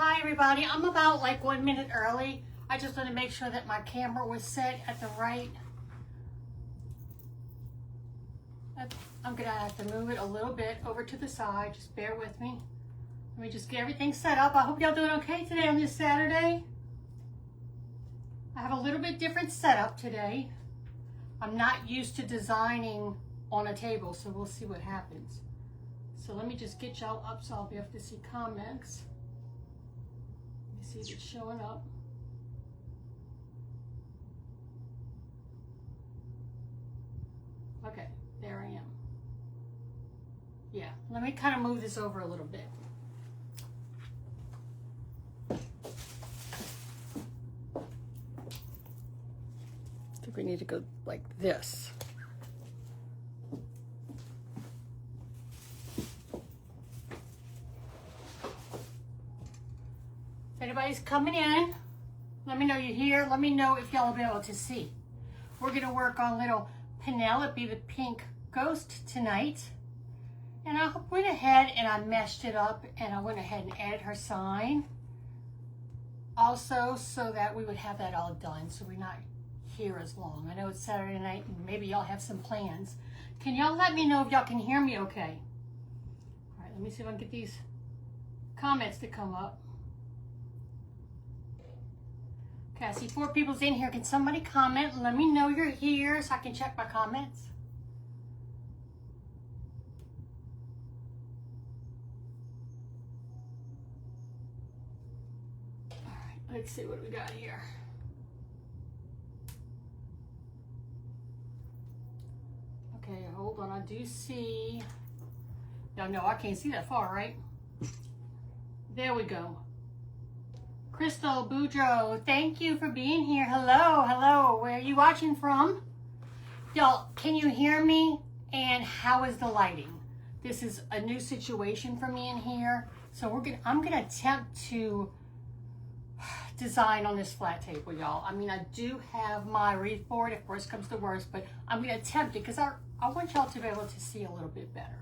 Hi everybody, I'm about like 1 minute early. I just want to make sure that my camera was set at the right. I'm gonna have to move it a little bit over to the side. Just bear with me. Let me just get everything set up. I hope y'all doing okay today on this Saturday. I have a little bit different setup today. I'm not used to designing on a table, so we'll see what happens. So let me just get y'all up so I'll be able to see comments. Let me see if it's showing up. Okay, there I am. Yeah, let me kind of move this over a little bit. I think we need to go like this. If anybody's coming in, let me know you're here. Let me know if y'all will be able to see. We're gonna work on little Penelope the pink ghost tonight. And I went ahead and I meshed it up and I went ahead and added her sign. Also, so that we would have that all done so we're not here as long. I know it's Saturday night and maybe y'all have some plans. Can y'all let me know if y'all can hear me okay? All right, let me see if I can get these comments to come up. Okay, I see 4 people's in here. Can somebody comment and let me know you're here so I can check my comments? All right, let's see what we got here. Okay, hold on. I do see. Y'all know I can't see that far, right? There we go. Crystal Boudreaux, thank you for being here. Hello, hello. Where are you watching from? Y'all, can you hear me? And how is the lighting? This is a new situation for me in here. So I'm gonna attempt to design on this flat table, y'all. I mean, I do have my wreath board if worst comes to worst, but I'm gonna attempt it because I want y'all to be able to see a little bit better.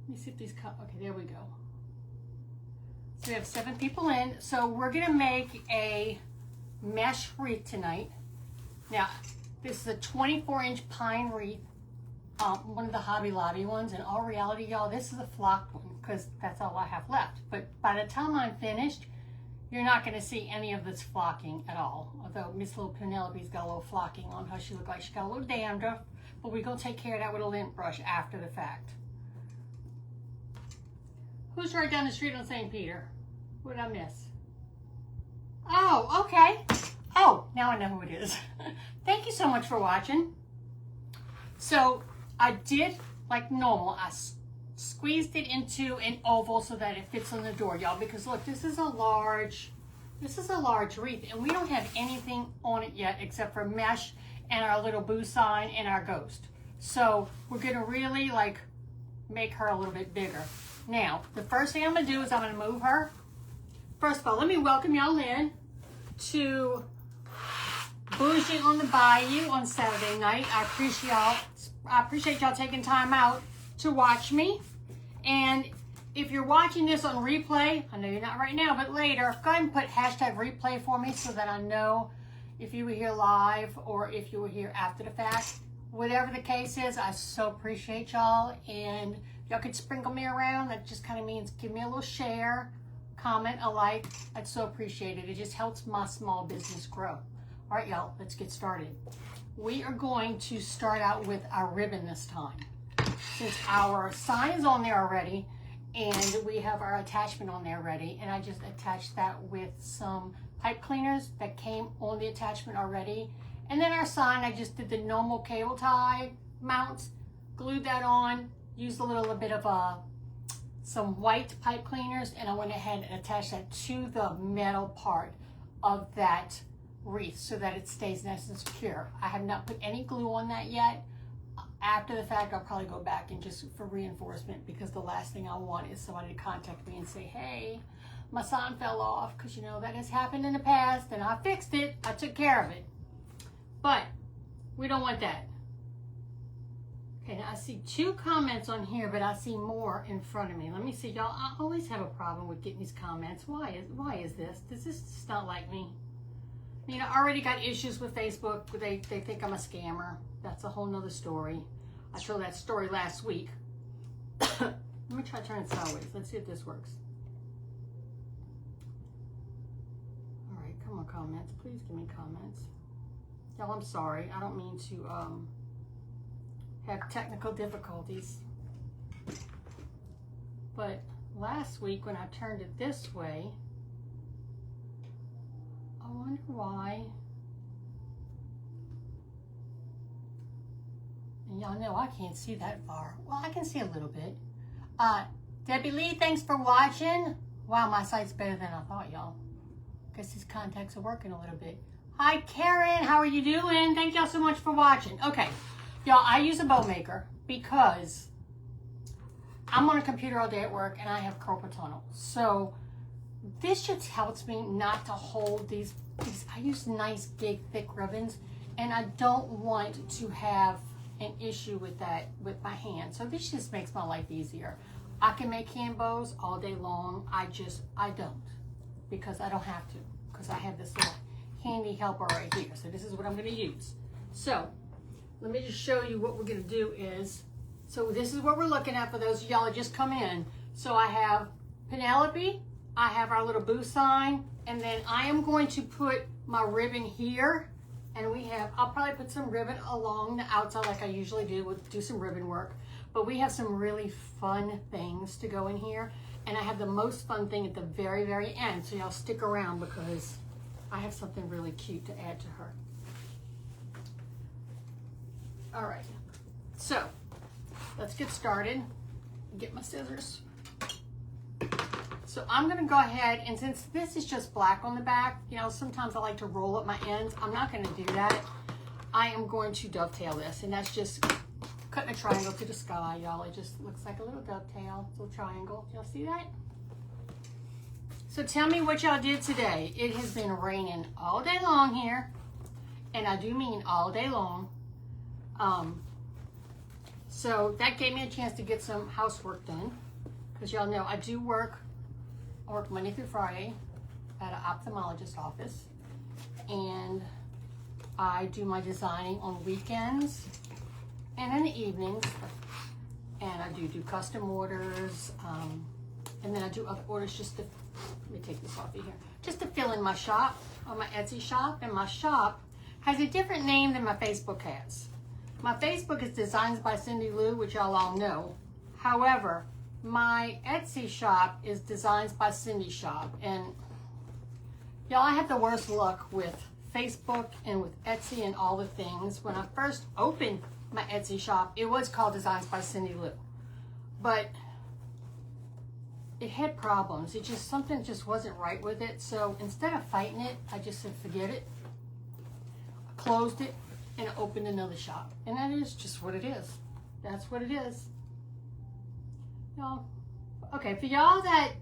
Let me see if these come. Okay, there we go. So we have 7 people in. So we're gonna make a mesh wreath tonight. Now, this is a 24-inch pine wreath, one of the Hobby Lobby ones. In all reality, y'all, this is a flocked one because that's all I have left. But by the time I'm finished, you're not gonna see any of this flocking at all. Although Miss Little Penelope's got a little flocking on her. She looked like she got a little dandruff, but we're gonna take care of that with a lint brush after the fact. Who's right down the street on St. Peter? What did I miss? Oh, okay. Oh, now I know who it is. Thank you so much for watching. So I did like normal. I squeezed it into an oval so that it fits on the door, y'all. Because look, this is a large wreath, and we don't have anything on it yet except for mesh and our little boo sign and our ghost. So we're gonna really like make her a little bit bigger. Now, the first thing I'm gonna do is I'm gonna move her. First of all, let me welcome y'all in to Bougie on the Bayou on Saturday night. I appreciate y'all taking time out to watch me. And if you're watching this on replay, I know you're not right now, but later, go ahead and put hashtag replay for me so that I know if you were here live or if you were here after the fact. Whatever the case is, I so appreciate y'all. And y'all could sprinkle me around. That just kind of means give me a little share, comment, a like. I'd so appreciate it. It just helps my small business grow. All right, y'all, let's get started. We are going to start out with our ribbon this time. Since our sign is on there already and we have our attachment on there already, and I just attached that with some pipe cleaners that came on the attachment already. And then our sign, I just did the normal cable tie mounts, glued that on, used a little bit of some white pipe cleaners, and I went ahead and attached that to the metal part of that wreath so that it stays nice and secure. I have not put any glue on that yet. After the fact, I'll probably go back and just for reinforcement, because the last thing I want is somebody to contact me and say, hey, my sign fell off, because you know that has happened in the past and I fixed it, I took care of it. But we don't want that. Okay, now I see 2 comments on here, but I see more in front of me. Let me see, y'all. I always have a problem with getting these comments. Why is this? Does this just not like me? I mean, I already got issues with Facebook. They think I'm a scammer. That's a whole nother story. I told that story last week. Let me try turning it sideways. Let's see if this works. All right, come on, comments. Please give me comments. Y'all, I'm sorry. I don't mean to have technical difficulties. But last week when I turned it this way, I wonder why. And y'all know I can't see that far. Well, I can see a little bit. Debbie Lee, thanks for watching. Wow, my sight's better than I thought, y'all. Guess these contacts are working a little bit. Hi, Karen. How are you doing? Thank y'all so much for watching. Okay, y'all, I use a bow maker because I'm on a computer all day at work and I have carpal tunnel. So this just helps me not to hold these. I use nice, big, thick ribbons, and I don't want to have an issue with that with my hand. So this just makes my life easier. I can make hand bows all day long. I don't, because I don't have to, because I have this little handy helper right here. So this is what I'm going to use. So let me just show you what we're going to do is, so this is what we're looking at for those of y'all that just come in. So I have Penelope, I have our little boo sign, and then I am going to put my ribbon here, and we have, I'll probably put some ribbon along the outside like I usually do, with do some ribbon work, but we have some really fun things to go in here, and I have the most fun thing at the very, very end, so y'all stick around because I have something really cute to add to her. All right, so let's get started. Get my scissors. So I'm gonna go ahead, and since this is just black on the back, you know, sometimes I like to roll up my ends. I'm not gonna do that. I am going to dovetail this, and that's just cutting a triangle to the sky, y'all. It just looks like a little dovetail, little triangle. Y'all see that? So tell me what y'all did today. It has been raining all day long here, and I do mean all day long. So that gave me a chance to get some housework done, because y'all know I do work Monday through Friday at an ophthalmologist office, and I do my designing on weekends and in the evenings, and I do custom orders, and then I do other orders just to, let me take this off of here, just to fill in my shop, on my Etsy shop. And my shop has a different name than my Facebook has. My Facebook is Designs by Cindy Lou, which y'all all know. However, my Etsy shop is Designs by Cindy Shop. And y'all, I had the worst luck with Facebook and with Etsy and all the things. When I first opened my Etsy shop, it was called Designs by Cindy Lou. But it had problems. Something just wasn't right with it. So instead of fighting it, I just said, forget it. I closed it and opened another shop. And that is just what it is. That's what it is. Y'all, okay, for y'all that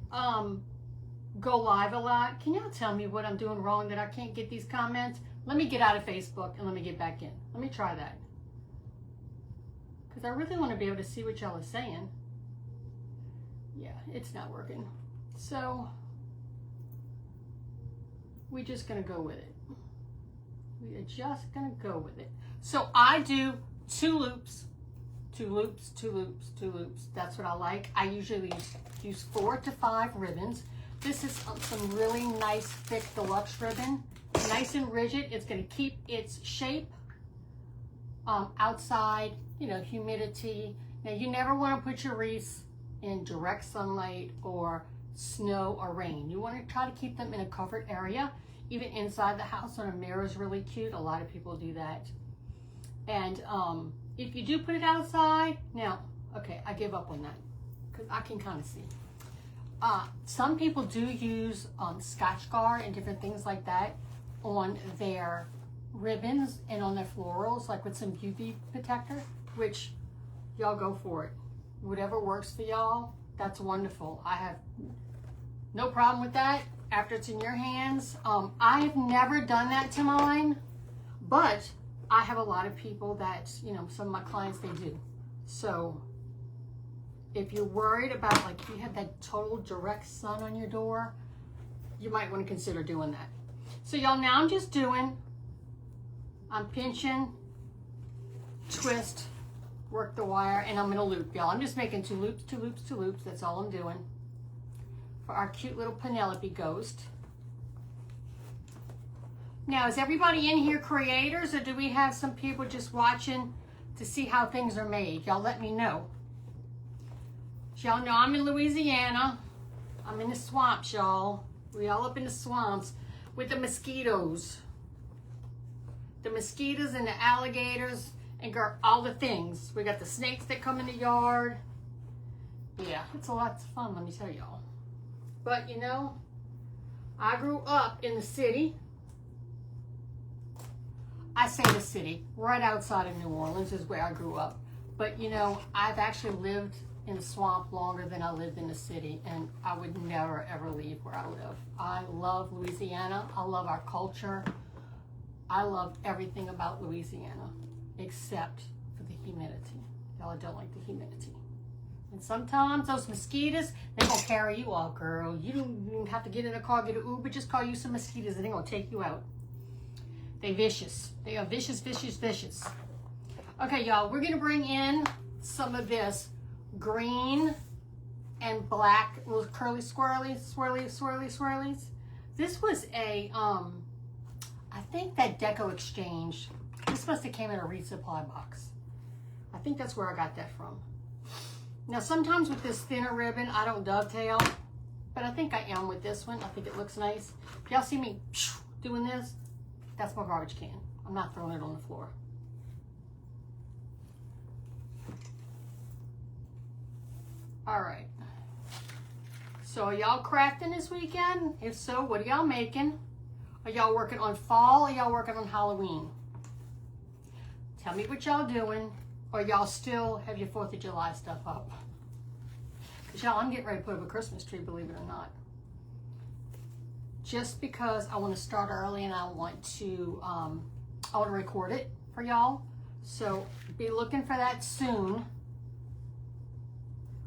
go live a lot, can y'all tell me what I'm doing wrong that I can't get these comments? Let me get out of Facebook and let me get back in. Let me try that. Because I really want to be able to see what y'all are saying. Yeah, it's not working. So we're just going to go with it. We are just going to go with it. So I do 2 loops. 2 loops, 2 loops, 2 loops. That's what I like. I usually use 4 to 5 ribbons. This is some really nice thick deluxe ribbon. Nice and rigid. It's going to keep its shape outside, you know, humidity. Now you never want to put your wreaths in direct sunlight or snow or rain. You want to try to keep them in a covered area. Even inside the house on a mirror is really cute. A lot of people do that. And if you do put it outside, now, okay, I give up on that because I can kind of see. Some people do use Scotch Guard and different things like that on their ribbons and on their florals, like with some UV protector, which y'all go for it. Whatever works for y'all, that's wonderful. I have no problem with that after it's in your hands. I've never done that to mine, but I have a lot of people that, you know, some of my clients, they do. So if you're worried about, like, if you have that total direct sun on your door, you might want to consider doing that. So y'all, now I'm pinching, twist, work the wire, and I'm gonna loop, y'all. I'm just making 2 loops, 2 loops, 2 loops. That's all I'm doing for our cute little Penelope ghost. Now, is everybody in here creators, or do we have some people just watching to see how things are made? Y'all let me know. Y'all know I'm in Louisiana. I'm in the swamps, y'all. We all up in the swamps with the mosquitoes. The mosquitoes and the alligators and all the things. We got the snakes that come in the yard. Yeah, it's a lot of fun, let me tell y'all. But you know, I grew up in the city. I say the city, right outside of New Orleans is where I grew up. But you know, I've actually lived in the swamp longer than I lived in the city, and I would never ever leave where I live. I love Louisiana. I love our culture. I love everything about Louisiana, except for the humidity. Y'all don't like the humidity. And sometimes those mosquitoes, they're gonna carry you off, girl. You don't even have to get in a car, get an Uber, just call you some mosquitoes and they're gonna take you out. They vicious. They are vicious, vicious, vicious. Okay, y'all, we're gonna bring in some of this green and black little curly swirlies. This was a, I think that Deco Exchange. This must have came in a resupply box. I think that's where I got that from. Now, sometimes with this thinner ribbon, I don't dovetail, but I think I am with this one. I think it looks nice. If y'all see me doing this, that's my garbage can. I'm not throwing it on the floor. All right. So are y'all crafting this weekend? If so, what are y'all making? Are y'all working on fall or y'all working on Halloween? Tell me what y'all doing, or y'all still have your 4th of July stuff up. Because y'all, I'm getting ready to put up a Christmas tree, believe it or not. Just because I want to start early and I want to record it for y'all. So be looking for that soon.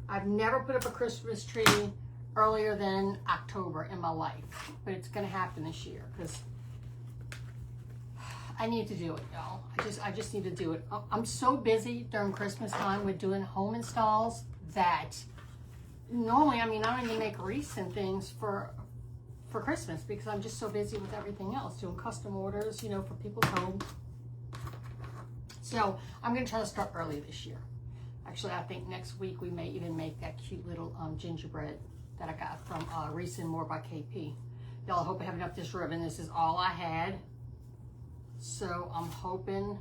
I've never put up a Christmas tree earlier than October in my life, but it's gonna happen this year because I need to do it, y'all. I just need to do it. I'm so busy during Christmas time with doing home installs that normally, I mean, I don't even make wreaths and things for Christmas because I'm just so busy with everything else, doing custom orders, you know, for people's homes. So I'm gonna try to start early this year. Actually, I think next week we may even make that cute little gingerbread that I got from Reese and More by KP. Y'all, I hope I have enough this ribbon. This is all I had. So I'm hoping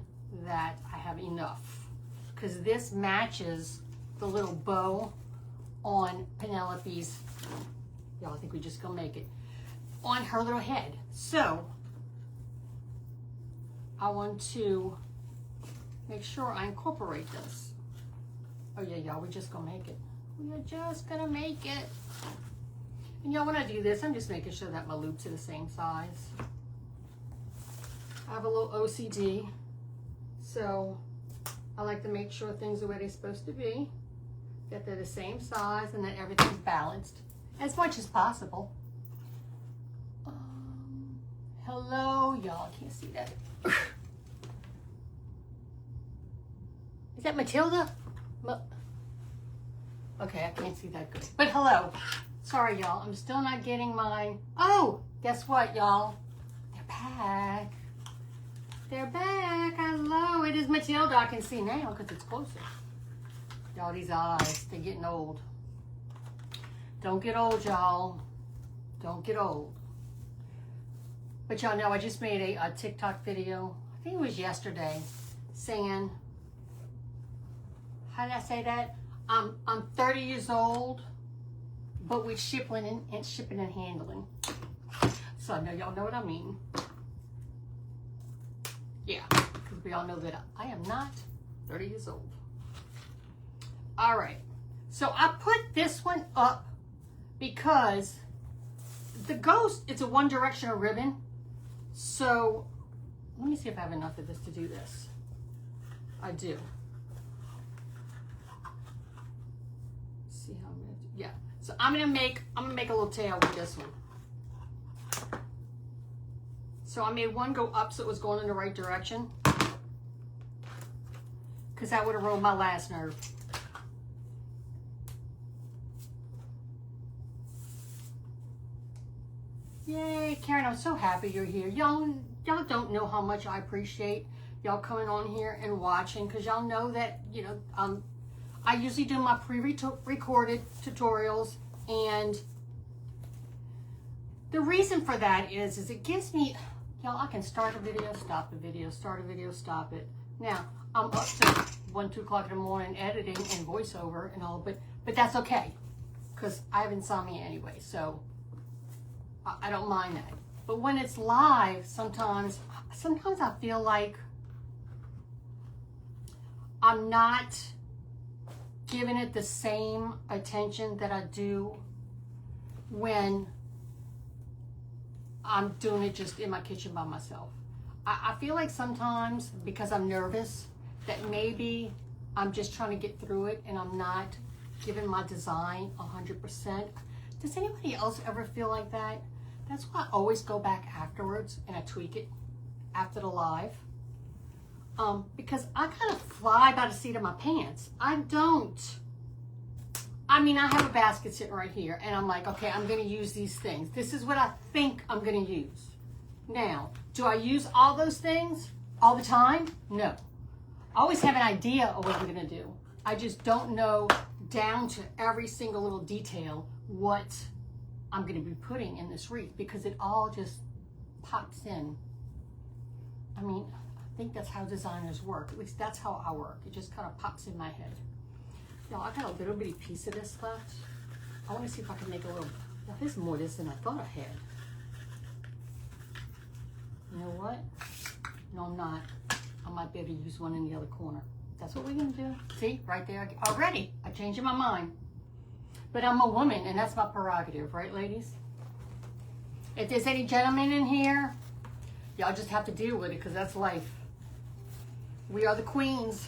that I have enough because this matches the little bow on Penelope's, y'all, I think we just gonna make it, on her little head. So I want to make sure I incorporate this. Oh yeah, y'all, we're just gonna make it. We are just gonna make it. And y'all, when I do this, I'm just making sure that my loops are the same size. I have a little OCD, so I like to make sure things are where they're supposed to be, that they're the same size, and that everything's balanced as much as possible. Hello, y'all, can't see that. Is that Matilda? Okay, I can't see that good. But hello. Sorry, y'all. I'm still not getting mine. Oh, guess what, y'all? They're back. They're back. Hello. It is Matilda. I can see now because it's closer. Y'all, these eyes, they're getting old. Don't get old, y'all. Don't get old. But y'all know I just made a TikTok video. I think it was yesterday, saying, how did I say that? I'm 30 years old, but with shipping and handling. So I know y'all know what I mean. Yeah, because we all know that I am not 30 years old. All right, so I put this one up because the ghost, it's a one directional ribbon. So let me see if I have enough of this to do this. I do. Yeah. So I'm gonna make a little tail with this one. So I made one go up so it was going in the right direction, because that would have rolled my last nerve. Yay, Karen, I'm so happy you're here. Y'all don't know how much I appreciate y'all coming on here and watching, because y'all know that, you know, I usually do my pre-recorded tutorials, and the reason for that is it gives me, y'all, I can start a video, stop the video, start a video, stop it. Now, I'm up to 1, 2 o'clock in the morning editing and voiceover and all, but that's okay, because I have insomnia anyway, so I don't mind that. But when it's live, sometimes I feel like I'm not giving it the same attention that I do when I'm doing it just in my kitchen by myself. I feel like sometimes, because I'm nervous, that maybe I'm just trying to get through it and I'm not giving my design 100%. Does anybody else ever feel like that? That's why I always go back afterwards and I tweak it after the live. Because I kind of fly by the seat of my pants. I mean, I have a basket sitting right here and I'm like, okay, I'm gonna use these things. This is what I think I'm gonna use. Now, do I use all those things all the time? No. I always have an idea of what I'm gonna do. I just don't know down to every single little detail what I'm gonna be putting in this wreath, because it all just pops in. I mean, I think that's how designers work. At least that's how I work. It just kind of pops in my head. Now, I got a little bitty piece of this left. I want to see if I can make a little, now there's more of this than I thought I had. You know what? No, I'm not. I might be able to use one in the other corner. That's what we're gonna do. See, right there, already, I changed my mind. But I'm a woman, and that's my prerogative, right, ladies? If there's any gentlemen in here, y'all just have to deal with it, because that's life. We are the queens.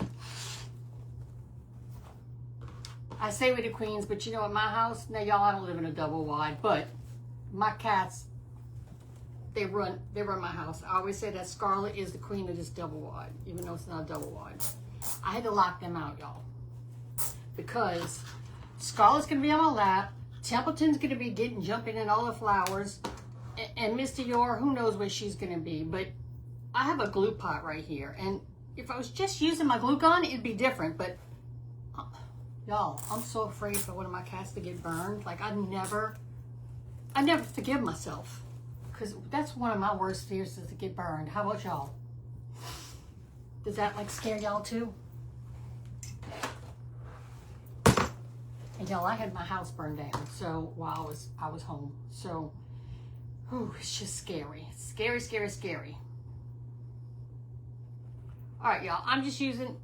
I say we're the queens, but you know, at my house, now y'all, I don't live in a double wide, but my cats, they run my house. I always say that Scarlet is the queen of this double wide, even though it's not a double wide. I had to lock them out, y'all, because Scarlet's gonna be on my lap, Templeton's gonna be jumping in all the flowers, and Mr. Yor, who knows where she's gonna be. But I have a glue pot right here, and if I was just using my glue gun, it'd be different. But y'all, I'm so afraid for one of my cats to get burned. Like, I never forgive myself, because that's one of my worst fears, is to get burned. How about y'all? Does that like scare y'all too? And y'all, I had my house burned down, so while I was home. So, whew, it's just scary. Scary, scary, scary. All right, y'all, I'm just using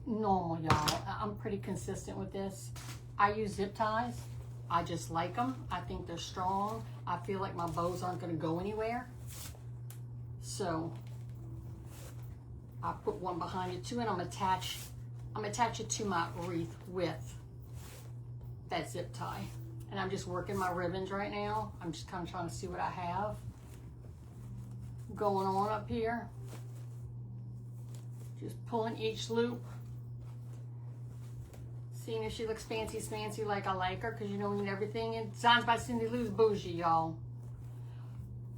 normal, y'all. I'm pretty consistent with this. I use zip ties. I just like them. I think they're strong. I feel like my bows aren't gonna go anywhere. So, I put one behind it too, and I'm attach it to my wreath with that zip tie. And I'm just working my ribbons right now. I'm just kind of trying to see what I have going on up here. Just pulling each loop. Seeing if she looks fancy smancy like I like her, because you know, we need everything in Designs by Cindy Lou's bougie, y'all.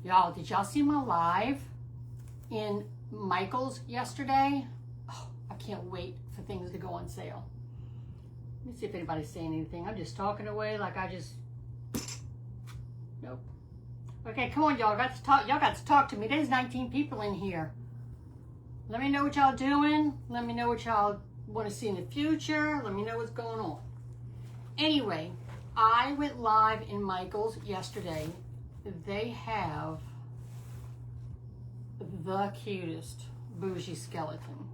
Y'all, did y'all see my live in Michael's yesterday? Oh, I can't wait for things to go on sale. Let me see if anybody's saying anything. I'm just talking away like I just, nope. Okay, come on, y'all. Y'all got to talk to me. There's 19 people in here. Let me know what y'all doing. Let me know what y'all want to see in the future. Let me know what's going on. Anyway, I went live in Michael's yesterday. They have the cutest bougie skeleton.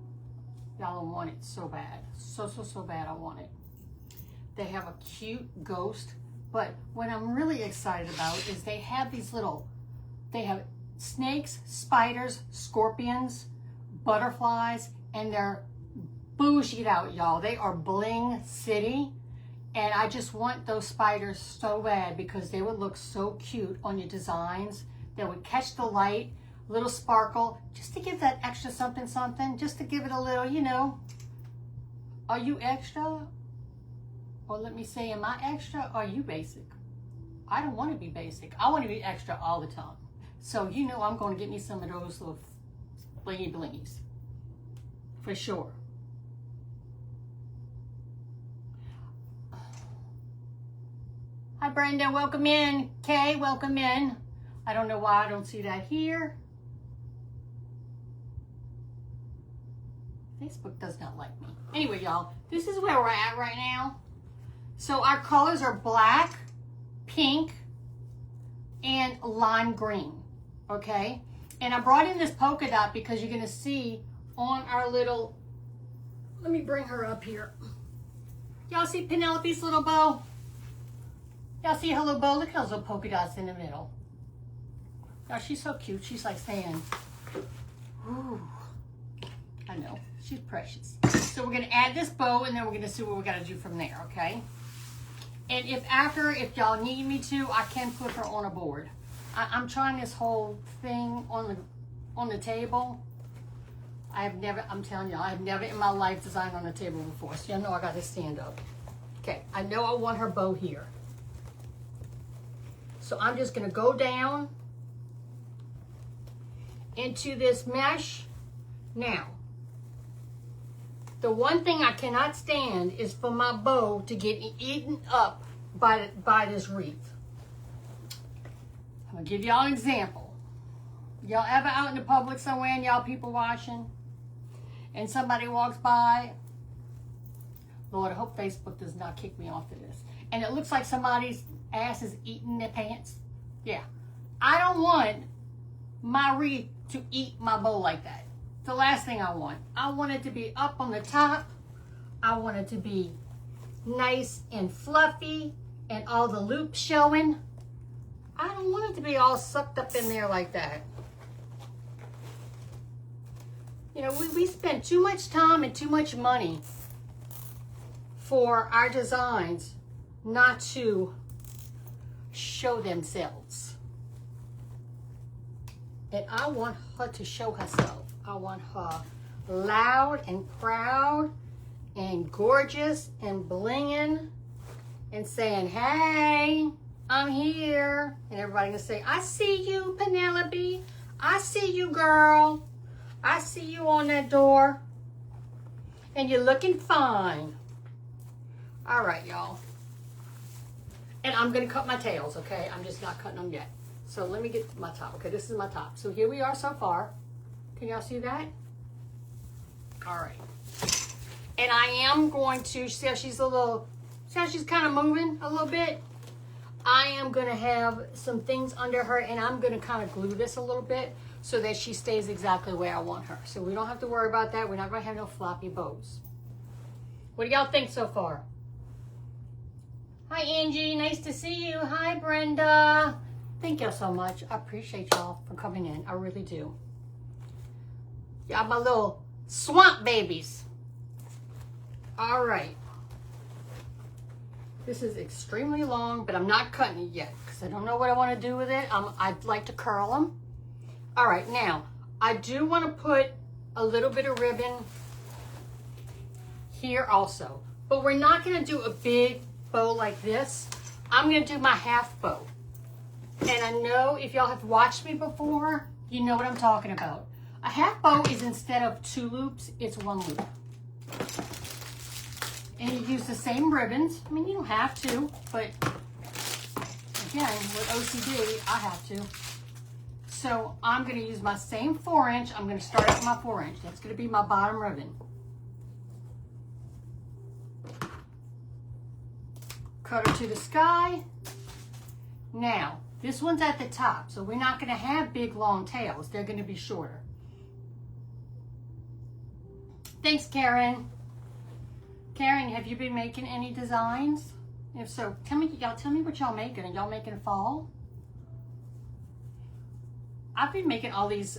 Y'all want it so bad. So bad I want it. They have a cute ghost, but what I'm really excited about is they have they have snakes, spiders, scorpions, butterflies, and they're bougied out, y'all. They are bling city, And I just want those spiders so bad because they would look so cute on your designs. They would catch the light, little sparkle, just to give that extra something, something, just to give it a little, you know, are you extra? Or let me say, am I extra or are you basic? I don't want to be basic. I want to be extra all the time. So you know I'm going to get me some of those little blingy blingies. For sure. Hi Brenda, welcome in. Kay, welcome in. I don't know why I don't see that here. Facebook does not like me. Anyway, y'all, this is where we're at right now. So our colors are black, pink, and lime green, okay? And I brought in this polka dot because you're gonna see on our little, let me bring her up here. Y'all see Penelope's little bow? Y'all see her little bow? Look at those little polka dots in the middle. Y'all, she's so cute. She's like saying, ooh, I know, she's precious. So we're gonna add this bow and then we're gonna see what we gotta do from there, okay? And if y'all need me to, I can put her on a board. I'm trying this whole thing on the table. I'm telling y'all, I've never in my life designed on a table before. So y'all know I got to stand up. Okay, I know I want her bow here. So I'm just gonna go down into this mesh. Now, the one thing I cannot stand is for my bow to get eaten up by this wreath. I'm gonna give y'all an example. Y'all ever out in the public somewhere and y'all people watching and somebody walks by? Lord, I hope Facebook does not kick me off of this. And it looks like somebody's ass is eating their pants. Yeah, I don't want my wreath to eat my bow like that. It's the last thing I want. I want it to be up on the top. I want it to be nice and fluffy and all the loops showing. I don't want it to be all sucked up in there like that. You know, we spend too much time and too much money for our designs not to show themselves. And I want her to show herself. I want her loud and proud and gorgeous and blinging and saying, hey, I'm here. And everybody gonna say, I see you, Penelope. I see you, girl. I see you on that door. And you're looking fine. All right, y'all. And I'm gonna cut my tails, okay? I'm just not cutting them yet. So let me get to my top. Okay, this is my top. So here we are so far. Can y'all see that? All right. And I am going to, see how she's kind of moving a little bit? I am going to have some things under her and I'm going to kind of glue this a little bit so that she stays exactly where I want her. So we don't have to worry about that. We're not going to have no floppy bows. What do y'all think so far? Hi, Angie. Nice to see you. Hi, Brenda. Thank y'all so much. I appreciate y'all for coming in. I really do. Y'all my little swamp babies. All right. This is extremely long, but I'm not cutting it yet because I don't know what I want to do with it. I'd like to curl them. All right, now, I do want to put a little bit of ribbon here also, but we're not going to do a big bow like this. I'm going to do my half bow. And I know if y'all have watched me before, you know what I'm talking about. A half bow is instead of 2 loops, it's 1 loop. And you use the same ribbons. I mean, you don't have to, but again, with OCD, I have to. So I'm going to use my same 4-inch. I'm going to start out with my 4-inch. That's going to be my bottom ribbon. Cut her to the sky. Now, this one's at the top, so we're not going to have big, long tails. They're going to be shorter. Thanks, Karen. Karen, have you been making any designs? If so, tell me what y'all making. Are y'all making fall? I've been making all these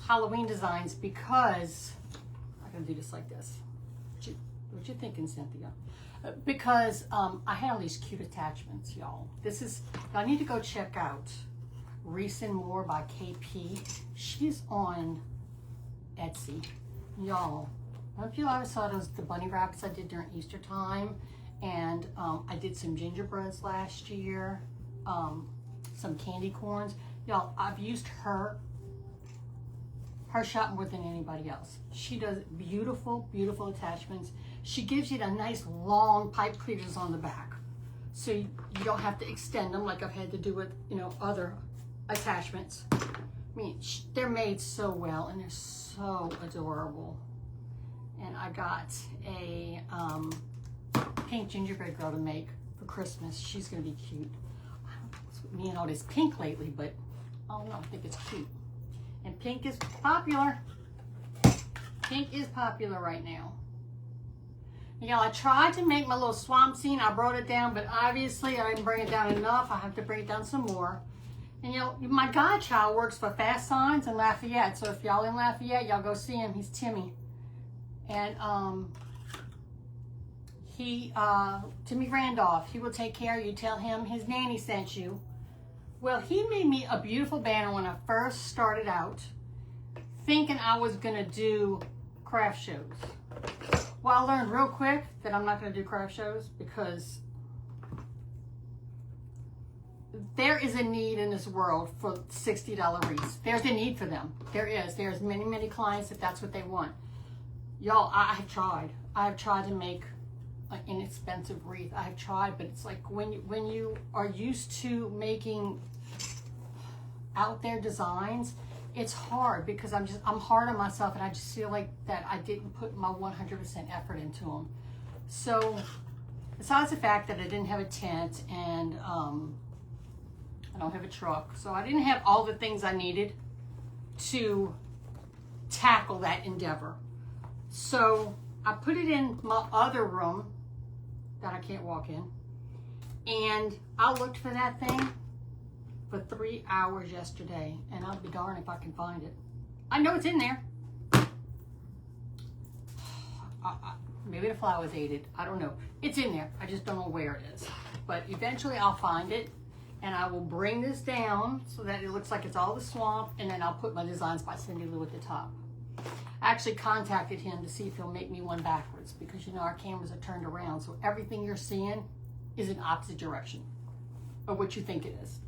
Halloween designs because I'm gonna do this like this. What you thinking, Cynthia? because I had all these cute attachments, y'all. I need to go check out Wreath and More by KP. She's on Etsy. Y'all, I don't know if you ever saw the bunny rabbits I did during Easter time. And I did some gingerbreads last year, some candy corns. Y'all, I've used her shop more than anybody else. She does beautiful, beautiful attachments. She gives you a nice long pipe cleavers on the back. So you don't have to extend them like I've had to do with, other attachments. I mean, they're made so well and they're so adorable. And I got a pink gingerbread girl to make for Christmas. She's gonna be cute. I don't know what's with me and all this pink lately, but I don't know, I think it's cute. And pink is popular. Pink is popular right now. Y'all, I tried to make my little swamp scene. I brought it down, but obviously I didn't bring it down enough. I have to bring it down some more. And my godchild works for Fast Signs in Lafayette. So if y'all in Lafayette, y'all go see him. He's Timmy. And Timmy Randolph, he will take care of you. Tell him his nanny sent you. Well, he made me a beautiful banner when I first started out, thinking I was gonna do craft shows. Well, I learned real quick that I'm not gonna do craft shows because there is a need in this world for $60 wreaths. There's a need for them. There is. There's many, many clients that that's what they want. Y'all, I have tried. I have tried to make an inexpensive wreath. I have tried, but it's like when you are used to making out there designs, it's hard because I'm hard on myself, and I just feel like that I didn't put my 100% effort into them. So besides the fact that I didn't have a tent and I don't have a truck, so I didn't have all the things I needed to tackle that endeavor. So I put it in my other room that I can't walk in, and I looked for that thing for 3 hours yesterday, and I'll be darned if I can find it. I know it's in there. Maybe the flowers ate it. I don't know. It's in there. I just don't know where it is. But eventually I'll find it, and I will bring this down so that it looks like it's all the swamp, and then I'll put my Designs by Cindy Lou at the top. I actually contacted him to see if he'll make me one backwards, because our cameras are turned around, so everything you're seeing is in opposite direction of what you think it is.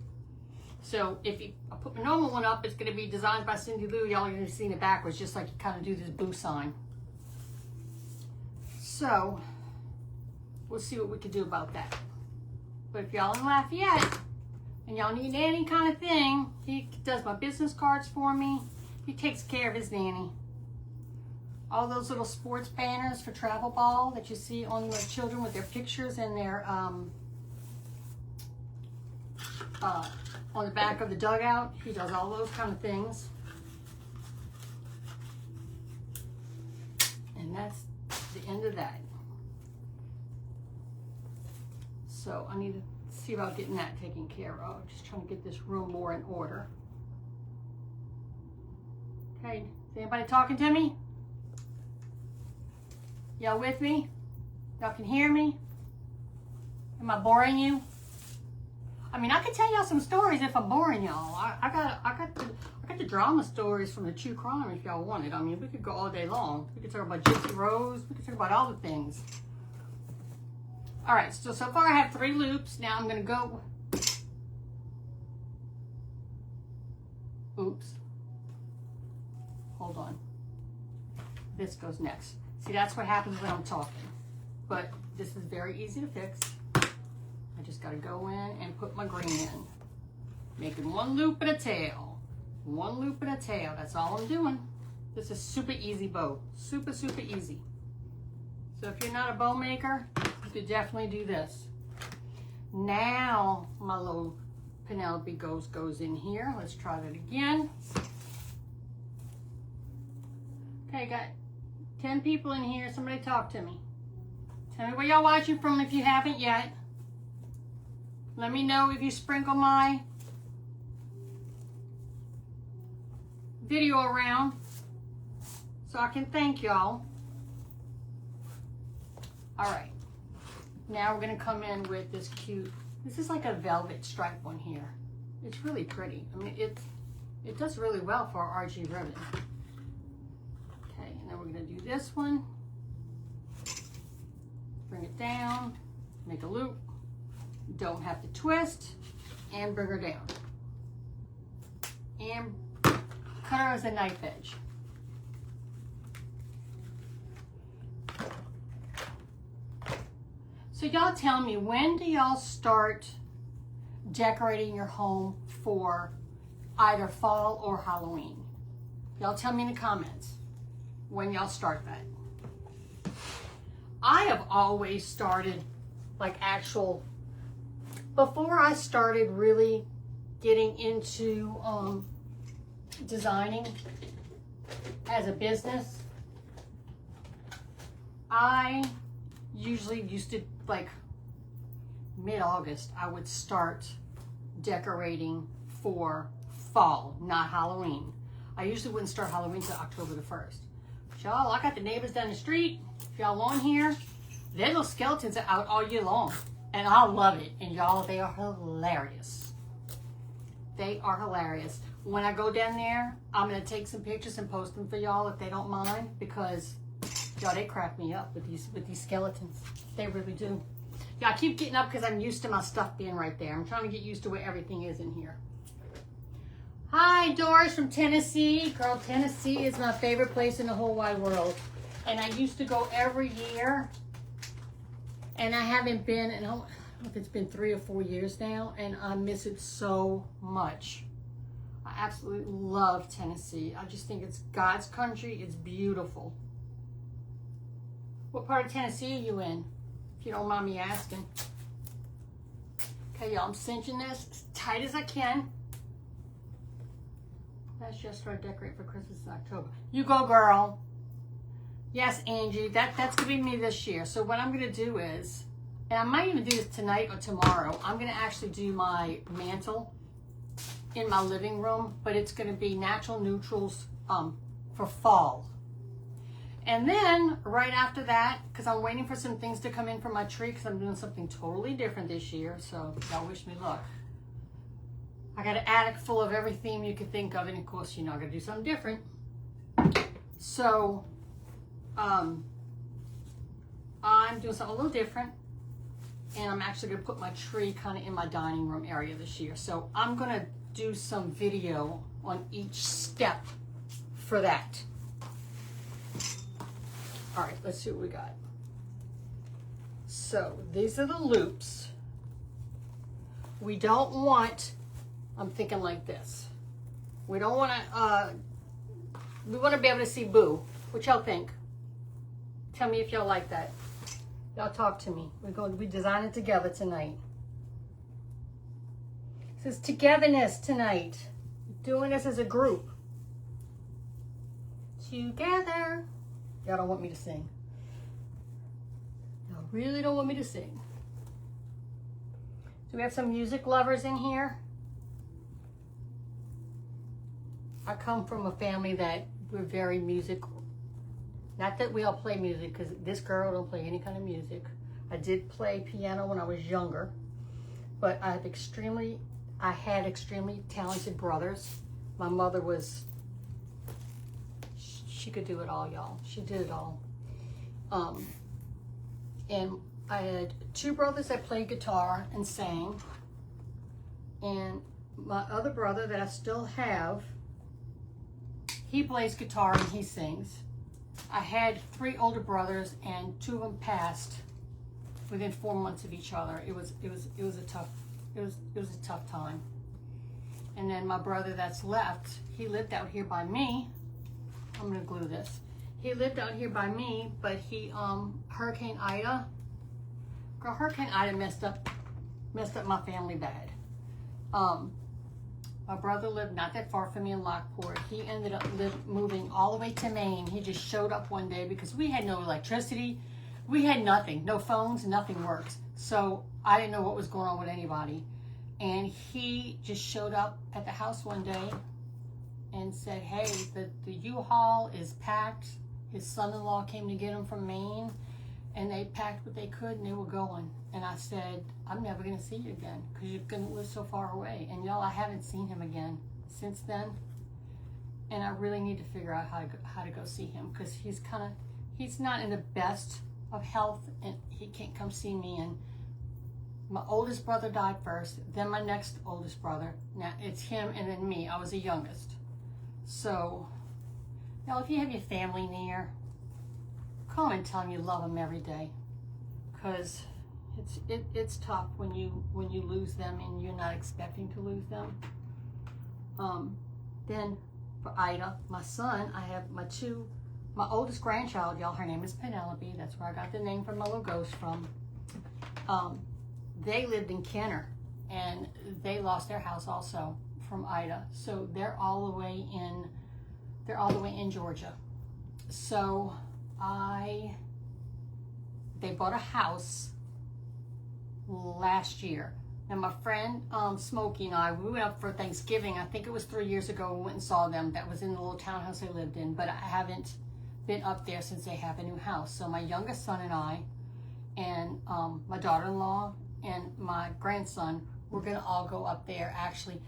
So if I put my normal one up, it's going to be Designs by Cindy Lou. Y'all are going to see it backwards, just like you kind of do this boo sign. So we'll see what we can do about that. But if y'all in Lafayette and y'all need any kind of thing, he does my business cards for me. He takes care of his nanny. All those little sports banners for travel ball that you see on the children with their pictures and their on the back of the dugout. He does all those kind of things. And that's the end of that. So I need to see about getting that taken care of. Just trying to get this room more in order. Okay, is anybody talking to me? Y'all with me? Y'all can hear me? Am I boring you? I mean, I could tell y'all some stories if I'm boring y'all. I got the drama stories from the true crime if y'all wanted. I mean, we could go all day long. We could talk about Gypsy Rose. We could talk about all the things. All right, so far I have 3 loops. Now I'm gonna go. Oops. Hold on. This goes next. See, that's what happens when I'm talking. But this is very easy to fix. I just got to go in and put my green in. Making 1 loop and a tail. 1 loop and a tail. That's all I'm doing. This is super easy bow. Super, super easy. So if you're not a bow maker, you could definitely do this. Now my little Penelope goes in here. Let's try that again. Okay, got 10 people in here. Somebody talk to me. Tell me where y'all watching from if you haven't yet. Let me know if you sprinkle my video around so I can thank y'all. All right. Now we're gonna come in with this cute, this is like a velvet stripe one here. It's really pretty. I mean, it does really well for our RG ribbon. Okay, and then we're gonna do this one. Bring it down, make a loop. Don't have to twist, and bring her down. And cut her as a knife edge. So y'all tell me, when do y'all start decorating your home for either fall or Halloween? Y'all tell me in the comments when y'all start that. I have always started like actual, before I started really getting into designing as a business, I usually used to, like mid-August, I would start decorating for fall, not Halloween. I usually wouldn't start Halloween till October the 1st. Y'all, I got the neighbors down the street. If y'all on here, their little skeletons are out all year long. And I love it. And y'all, they are hilarious. They are hilarious. When I go down there, I'm going to take some pictures and post them for y'all if they don't mind. Because, y'all, they crack me up with these skeletons. They really do. Yeah, I keep getting up because I'm used to my stuff being right there. I'm trying to get used to where everything is in here. Hi, Doris from Tennessee. Girl, Tennessee is my favorite place in the whole wide world. And I used to go every year. And I haven't been, and I don't know if it's been 3 or 4 years now, and I miss it so much. I absolutely love Tennessee. I just think it's God's country. It's beautiful. What part of Tennessee are you in, if you don't mind me asking? Okay, y'all, I'm cinching this as tight as I can. Let's just start decorating for Christmas in October. You go, girl. Yes, Angie, that's gonna be me this year. So what I'm gonna do is, and I might even do this tonight or tomorrow, I'm gonna actually do my mantle in my living room, but it's gonna be natural neutrals for fall. And then right after that, because I'm waiting for some things to come in for my tree, because I'm doing something totally different this year, so y'all wish me luck. I got an attic full of every theme you could think of, and of course, you know, I gotta do something different. So, I'm doing something a little different, and I'm actually gonna put my tree kind of in my dining room area this year. So I'm gonna do some video on each step for that. All right, let's see what we got. So these are the loops. We don't want, I'm thinking like this. We don't want to, we want to be able to see Boo. What y'all think? Tell me if y'all like that. Y'all talk to me. We design it together tonight. This is togetherness tonight. Doing this as a group. Together. Y'all don't want me to sing. Y'all really don't want me to sing. Do we have some music lovers in here? I come from a family that we're very musical. Not that we all play music, because this girl don't play any kind of music. I did play piano when I was younger, but I had extremely talented brothers. My mother was, she could do it all, y'all. She did it all. And I had 2 brothers that played guitar and sang. And my other brother that I still have, he plays guitar and he sings. I had 3 older brothers, and 2 of them passed within 4 months of each other. It was a tough time. And then my brother that's left, he lived out here by me. I'm gonna glue this. He lived out here by me, but he Hurricane Ida. Girl, Hurricane Ida messed up my family bad. My brother lived not that far from me in Lockport. He ended up moving all the way to Maine. He just showed up one day because we had no electricity. We had nothing, no phones, nothing worked. So I didn't know what was going on with anybody. And he just showed up at the house one day and said, hey, the U-Haul is packed. His son-in-law came to get him from Maine. And they packed what they could and they were going. And I said, I'm never going to see you again because you're going to live so far away. And y'all, I haven't seen him again since then. And I really need to figure out how to go see him because he's not in the best of health and he can't come see me. And my oldest brother died first, then my next oldest brother. Now it's him and then me. I was the youngest. So, y'all, if you have your family near, call and tell them you love them every day, because it's tough when you lose them and you're not expecting to lose them. Then for Ida, my son, I have my oldest grandchild, y'all, her name is Penelope. That's where I got the name from my little ghost from. They lived in Kenner and they lost their house also from Ida. So they're all the way in Georgia. So they bought a house last year. And my friend Smokey and I, we went up for Thanksgiving. I think it was 3 years ago. We went and saw them. That was in the little townhouse they lived in. But I haven't been up there since they have a new house. So my youngest son and I, and my daughter-in-law and my grandson, we're gonna all go up there. Actually,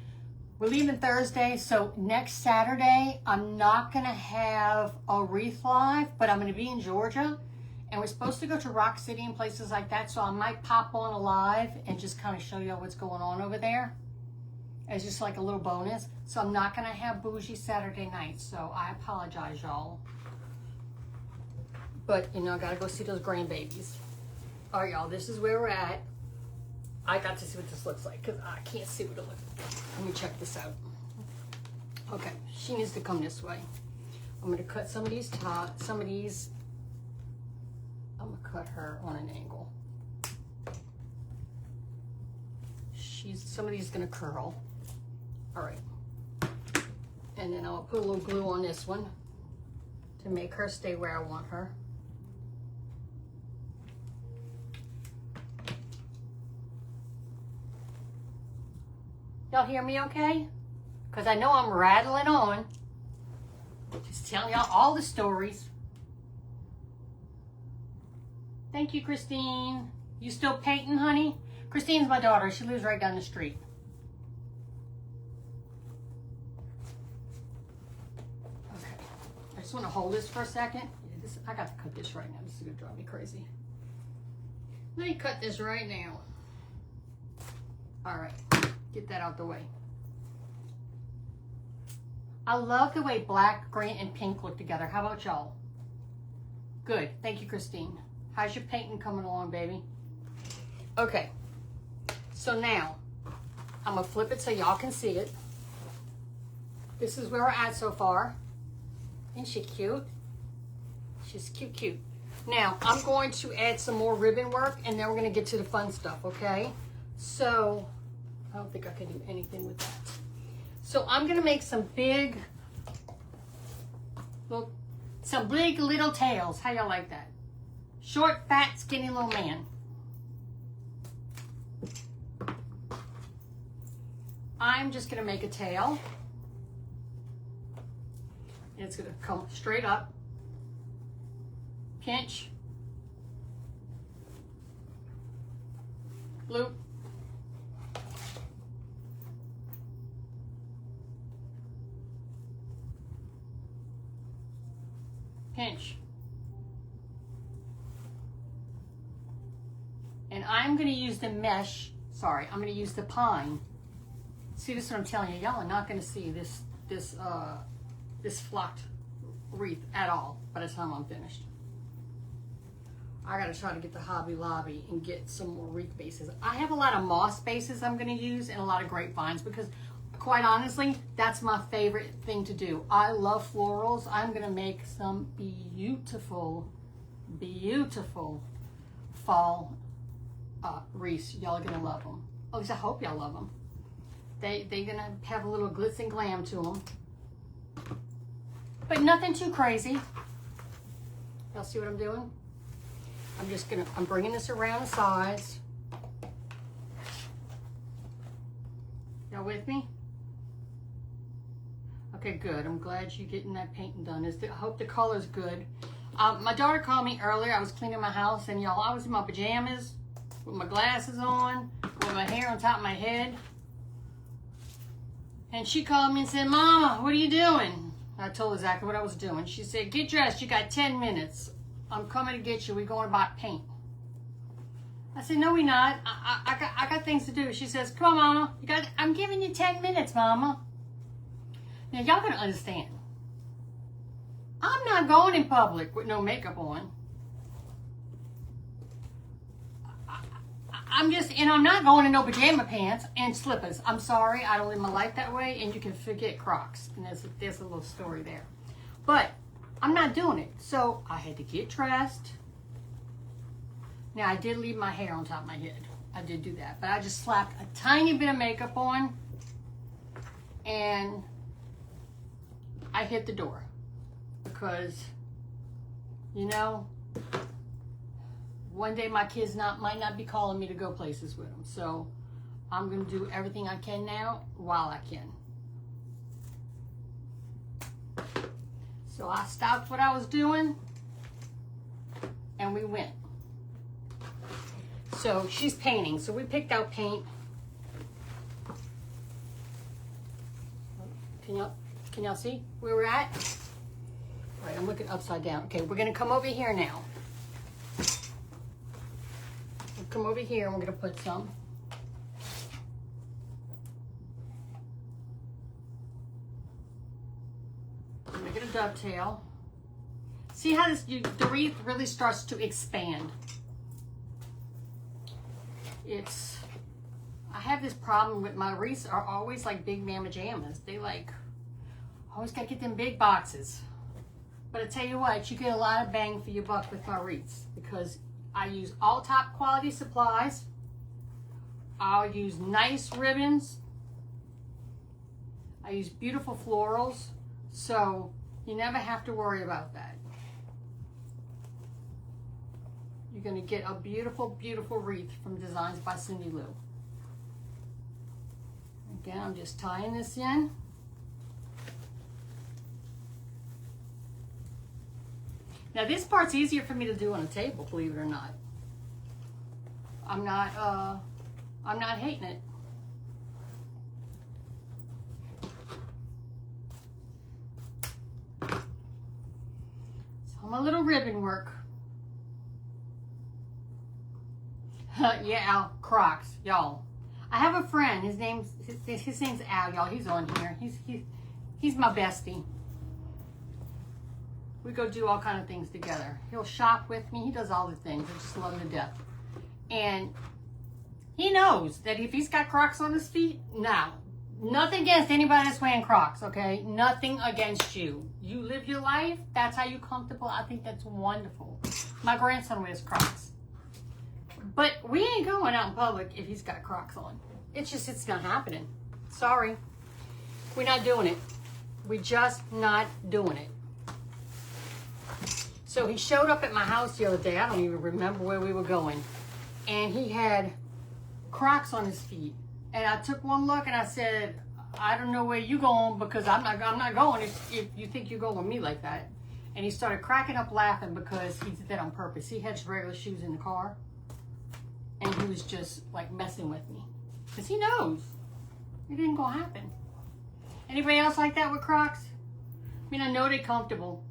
we're leaving Thursday, so next Saturday, I'm not gonna have a wreath live, but I'm gonna be in Georgia, and we're supposed to go to Rock City and places like that, so I might pop on a live and just kind of show you what's going on over there as just like a little bonus. So I'm not gonna have bougie Saturday night, so I apologize, y'all. But, you know, I gotta go see those grandbabies. All right, y'all, this is where we're at. I got to see what this looks like because I can't see what it looks like. Let me check this out. Okay, she needs to come this way. I'm gonna cut some of these I'm gonna cut her on an angle. Some of these gonna curl. All right. And then I'll put a little glue on this one to make her stay where I want her. Y'all hear me okay? Because I know I'm rattling on. Just telling y'all all the stories. Thank you, Christine. You still painting, honey? Christine's my daughter. She lives right down the street. Okay. I just want to hold this for a second. I got to cut this right now. This is going to drive me crazy. Let me cut this right now. All right. Get that out the way. I love the way black, green, and pink look together. How about y'all? Good. Thank you, Christine. How's your painting coming along, baby? Okay. So now, I'm going to flip it so y'all can see it. This is where we're at so far. Isn't she cute? She's cute, cute. Now, I'm going to add some more ribbon work, and then we're going to get to the fun stuff, okay? So, I don't think I can do anything with that. So I'm gonna make some big little tails. How y'all like that? Short, fat, skinny little man. I'm just gonna make a tail. And it's gonna come straight up. Pinch. Loop. Pinch. And I'm going to use the mesh, I'm going to use the pine. See, this is what I'm telling you. Y'all are not going to see this flocked wreath at all by the time I'm finished. I got to try to get the Hobby Lobby and get some more wreath bases. I have a lot of moss bases I'm going to use and a lot of grapevines because quite honestly, that's my favorite thing to do. I love florals. I'm going to make some beautiful, beautiful fall wreaths. Y'all are going to love them. At least I hope y'all love them. They're going to have a little glitz and glam to them. But nothing too crazy. Y'all see what I'm doing? I'm bringing this around the sides. Y'all with me? Okay, good. I'm glad you're getting that painting done. I hope the color's good. My daughter called me earlier. I was cleaning my house, and y'all, I was in my pajamas with my glasses on, with my hair on top of my head. And she called me and said, Mama, what are you doing? I told her exactly what I was doing. She said, get dressed. You got 10 minutes. I'm coming to get you. We're going to buy paint. I said, no, we're not. I got things to do. She says, come on, Mama. I'm giving you 10 minutes, Mama. Now, y'all got to understand. I'm not going in public with no makeup on. I'm not going in no pajama pants and slippers. I'm sorry, I don't live my life that way, and you can forget Crocs. And there's a little story there. But I'm not doing it. So I had to get dressed. Now, I did leave my hair on top of my head. I did do that. But I just slapped a tiny bit of makeup on, and I hit the door. Because, you know, one day my kids might not be calling me to go places with them. So I'm going to do everything I can now while I can. So I stopped what I was doing and we went. So she's painting. So we picked out paint. Can y'all see where we're at? All right, I'm looking upside down. Okay, we're going to come over here now. We'll come over here and we're going to put some. Make it a dovetail. See how the wreath really starts to expand. I have this problem with my wreaths are always like big man pajamas. They always got to get them big boxes. But I tell you what, you get a lot of bang for your buck with my wreaths because I use all top quality supplies. I'll use nice ribbons. I use beautiful florals. So you never have to worry about that. You're going to get a beautiful, beautiful wreath from Designs by Cindy Lou. Again, I'm just tying this in. Now this part's easier for me to do on a table, believe it or not. I'm not hating it. So my little ribbon work. Yeah, Crocs, y'all. I have a friend. His name's Al, y'all. He's on here. He's my bestie. We go do all kind of things together. He'll shop with me. He does all the things. I just love him to death. And he knows that if he's got Crocs on his feet, now, nothing against anybody that's wearing Crocs, okay? Nothing against you. You live your life. That's how you're comfortable. I think that's wonderful. My grandson wears Crocs. But we ain't going out in public if he's got Crocs on. It's not happening. Sorry. We're not doing it. We're just not doing it. So he showed up at my house the other day. I don't even remember where we were going. And he had Crocs on his feet. And I took one look and I said, I don't know where you going because I'm not going if you think you're going with me like that. And he started cracking up laughing because he did that on purpose. He had his regular shoes in the car. And he was just like messing with me. Because he knows it ain't going to happen. Anybody else like that with Crocs? I mean, I know they're comfortable.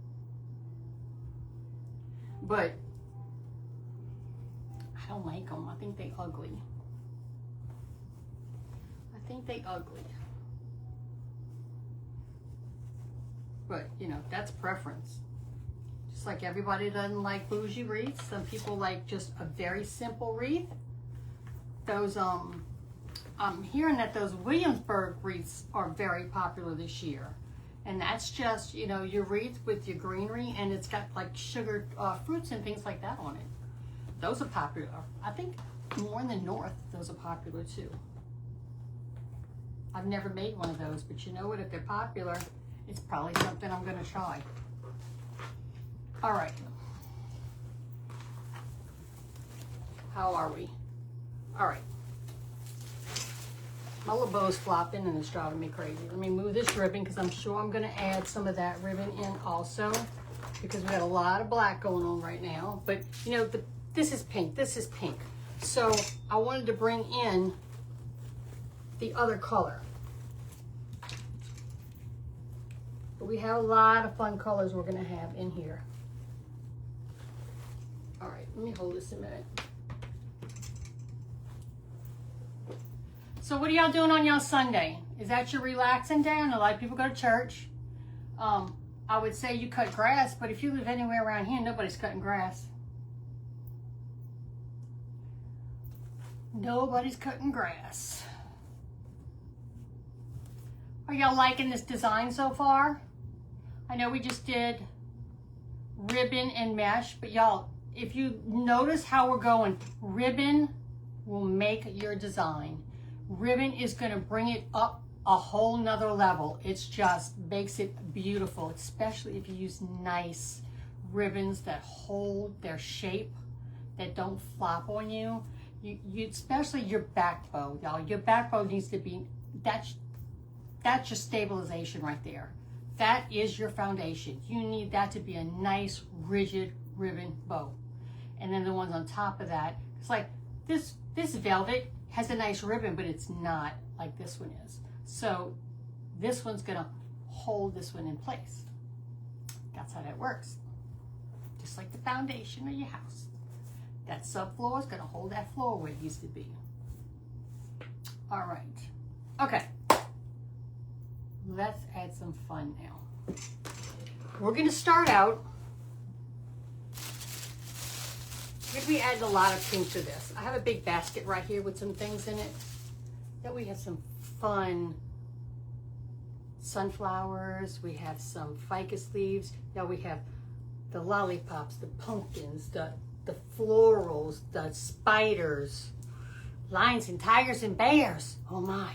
But I don't like them. I think they ugly. But, you know, that's preference. Just like everybody doesn't like bougie wreaths. Some people like just a very simple wreath. Those, I'm hearing that those Williamsburg wreaths are very popular this year. And that's just, you know, your wreath with your greenery, and it's got like sugared fruits and things like that on it. Those are popular. I think more in the north, those are popular too. I've never made one of those, but you know what? If they're popular, it's probably something I'm going to try. All right. How are we? All right. My little bow's flopping and it's driving me crazy. Let me move this ribbon because I'm sure I'm going to add some of that ribbon in also. because we got a lot of black going on right now. But you know, this is pink, this is pink. So I wanted to bring in the other color. But we have a lot of fun colors we're gonna have in here. All right, let me hold this a minute. So what are y'all doing on y'all Sunday? Is that your relaxing day? I know a lot of people go to church. I would say you cut grass, but if you live anywhere around here, nobody's cutting grass. Nobody's cutting grass. Are y'all liking this design so far? I know we just did ribbon and mesh, but y'all, if you notice how we're going, ribbon will make your design. Ribbon is going to bring it up a whole nother level. It's just makes it beautiful, especially if you use nice ribbons that hold their shape, that don't flop on you. You especially your back bow, y'all. Your back bow needs to be, that's your stabilization right there. That is your foundation. You need that to be a nice, rigid ribbon bow. And then the ones on top of that, it's like this velvet has a nice ribbon, but it's not like this one is. So this one's gonna hold this one in place. That's how that works. Just like the foundation of your house. That subfloor is gonna hold that floor where it needs to be. All right, okay. Let's add some fun now. We're gonna start out, we're gonna be adding a lot of pink to this. I have a big basket right here with some things in it. Then we have some fun sunflowers. We have some ficus leaves. Now we have the lollipops, the pumpkins, the florals, the spiders, lions and tigers and bears. Oh my.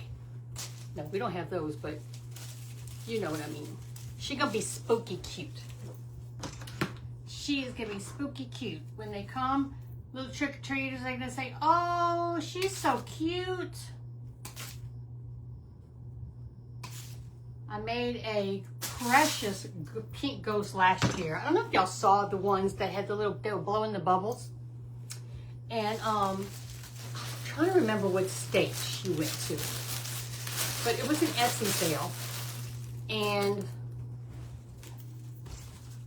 No, we don't have those, but you know what I mean. She's gonna be spooky cute. She is gonna be spooky cute. When they come, little trick-or-treaters are gonna say, oh, she's so cute. I made a precious pink ghost last year. I don't know if y'all saw the ones that had the little, they were blowing the bubbles. And I'm trying to remember what state she went to. But it was an Etsy sale. And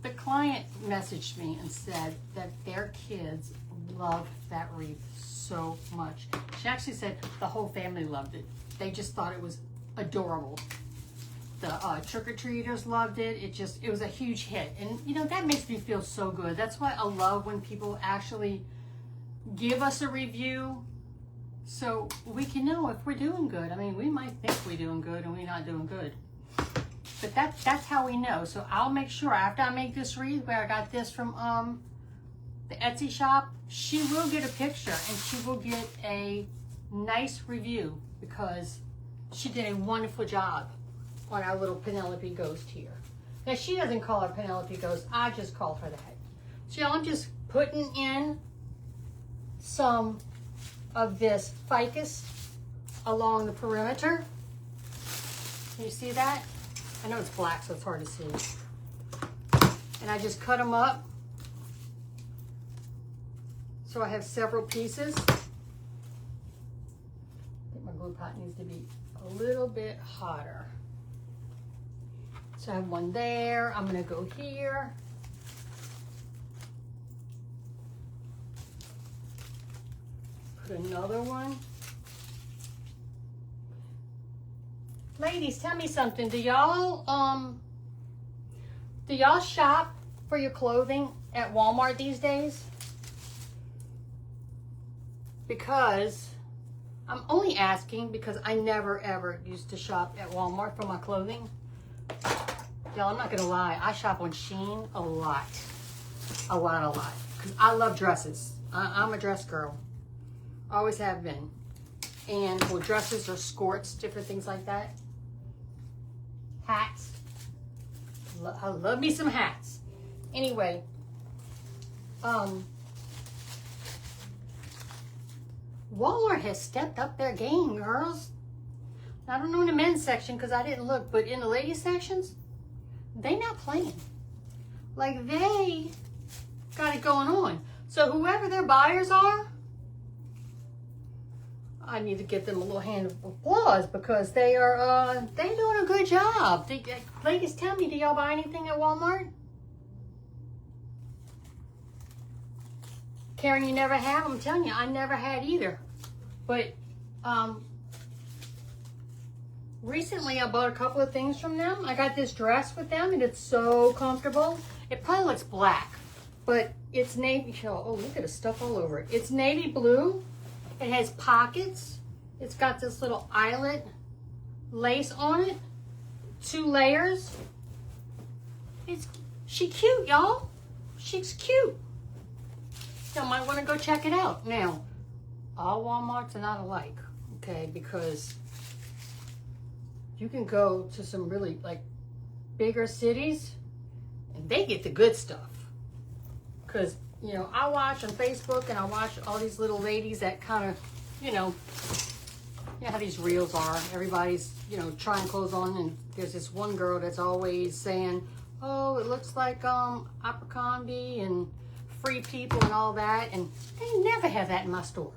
the client messaged me and said that their kids love that wreath so much. She actually said the whole family loved it. They just thought it was adorable. The trick-or-treaters loved it. It was a huge hit. And you know, that makes me feel so good. That's why I love when people actually give us a review so we can know if we're doing good. I mean, we might think we're doing good and we're not doing good. But that's how we know. So I'll make sure after I make this wreath, where I got this from the Etsy shop, she will get a picture and she will get a nice review because she did a wonderful job on our little Penelope ghost here. Now she doesn't call her Penelope ghost, I just call her that. So I'm just putting in some of this ficus along the perimeter. Can you see that? I know it's black, so it's hard to see. And I just cut them up. So I have several pieces. I think my glue pot needs to be a little bit hotter. So I have one there. I'm gonna go here. Put another one. Ladies, tell me something. Do y'all shop for your clothing at Walmart these days? Because I'm only asking because I never ever used to shop at Walmart for my clothing. Y'all, I'm not gonna lie, I shop on Shein a lot. A lot. Because I love dresses. I'm a dress girl. Always have been. And well, dresses or skirts, different things like that. Hats. I love me some hats. Anyway, Walmart has stepped up their game, girls. I don't know in the men's section because I didn't look, but in the ladies sections, they not playing. Like they got it going on. So whoever their buyers are, I need to give them a little hand of applause because they are they doing a good job. Ladies, tell me, do y'all buy anything at Walmart? Karen, you never have? I'm telling you, I never had either. But recently I bought a couple of things from them. I got this dress with them and it's so comfortable. It probably looks black, but it's navy. Oh, look at the stuff all over it. It's navy blue. It has pockets. It's got this little eyelet lace on it. 2 layers. She cute, y'all. She's cute. Y'all might want to go check it out. Now, all Walmarts are not alike, okay? Because you can go to some really like bigger cities and they get the good stuff. Because, you know, I watch on Facebook and I watch all these little ladies that kind of, you know how these reels are. Everybody's, you know, trying clothes on, and there's this one girl that's always saying, oh, it looks like Abercrombie and Free People and all that, and they never have that in my store.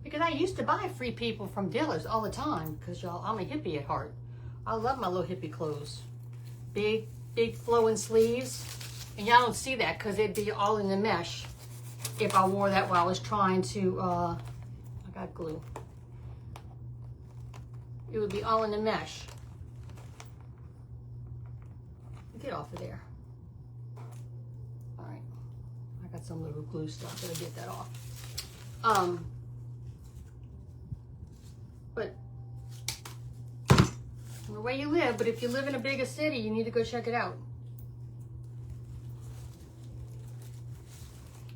Because I used to buy Free People from dealers all the time, because y'all, I'm a hippie at heart. I love my little hippie clothes. Big flowing sleeves. And y'all don't see that because it'd be all in the mesh if I wore that while I was trying to, I got glue. It would be all in the mesh. Get off of there. All right. I got some little glue stuff. Gotta get that off. But the way you live, but if you live in a bigger city, you need to go check it out.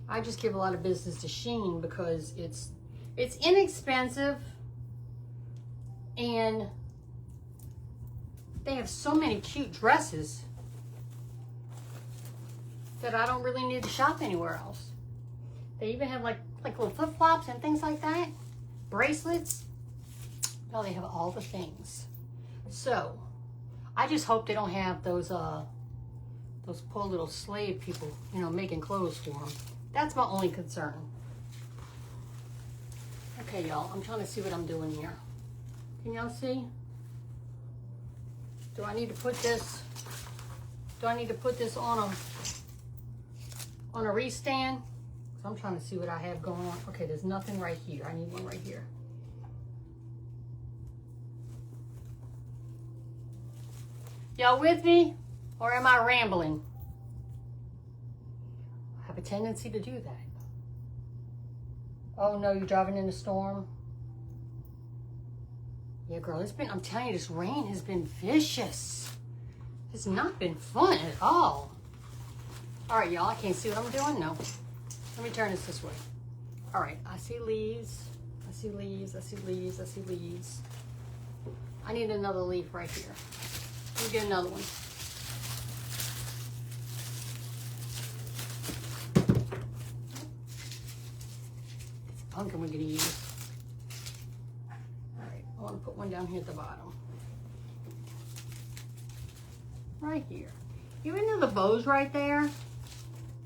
I just give a lot of business to Shein because it's inexpensive and they have so many cute dresses that I don't really need to shop anywhere else. They even have like little flip-flops and things like that. Bracelets. Oh, they have all the things. So, I just hope they don't have those poor little slave people, you know, making clothes for them. That's my only concern. Okay, y'all, I'm trying to see what I'm doing here. Can y'all see? Do I need to put this on a wreath stand? So I'm trying to see what I have going on. Okay, there's nothing right here. I need one right here. Y'all with me? Or am I rambling? I have a tendency to do that. Oh no, you're driving in a storm? Yeah, girl, I'm telling you, this rain has been vicious. It's not been fun at all. All right, y'all, I can't see what I'm doing? No. Let me turn this way. All right, I see leaves. I see leaves, I see leaves, I see leaves. I need another leaf right here. Let me get another one. This pumpkin we're gonna use. All right, I want to put one down here at the bottom. Right here. Even though the bow's right there,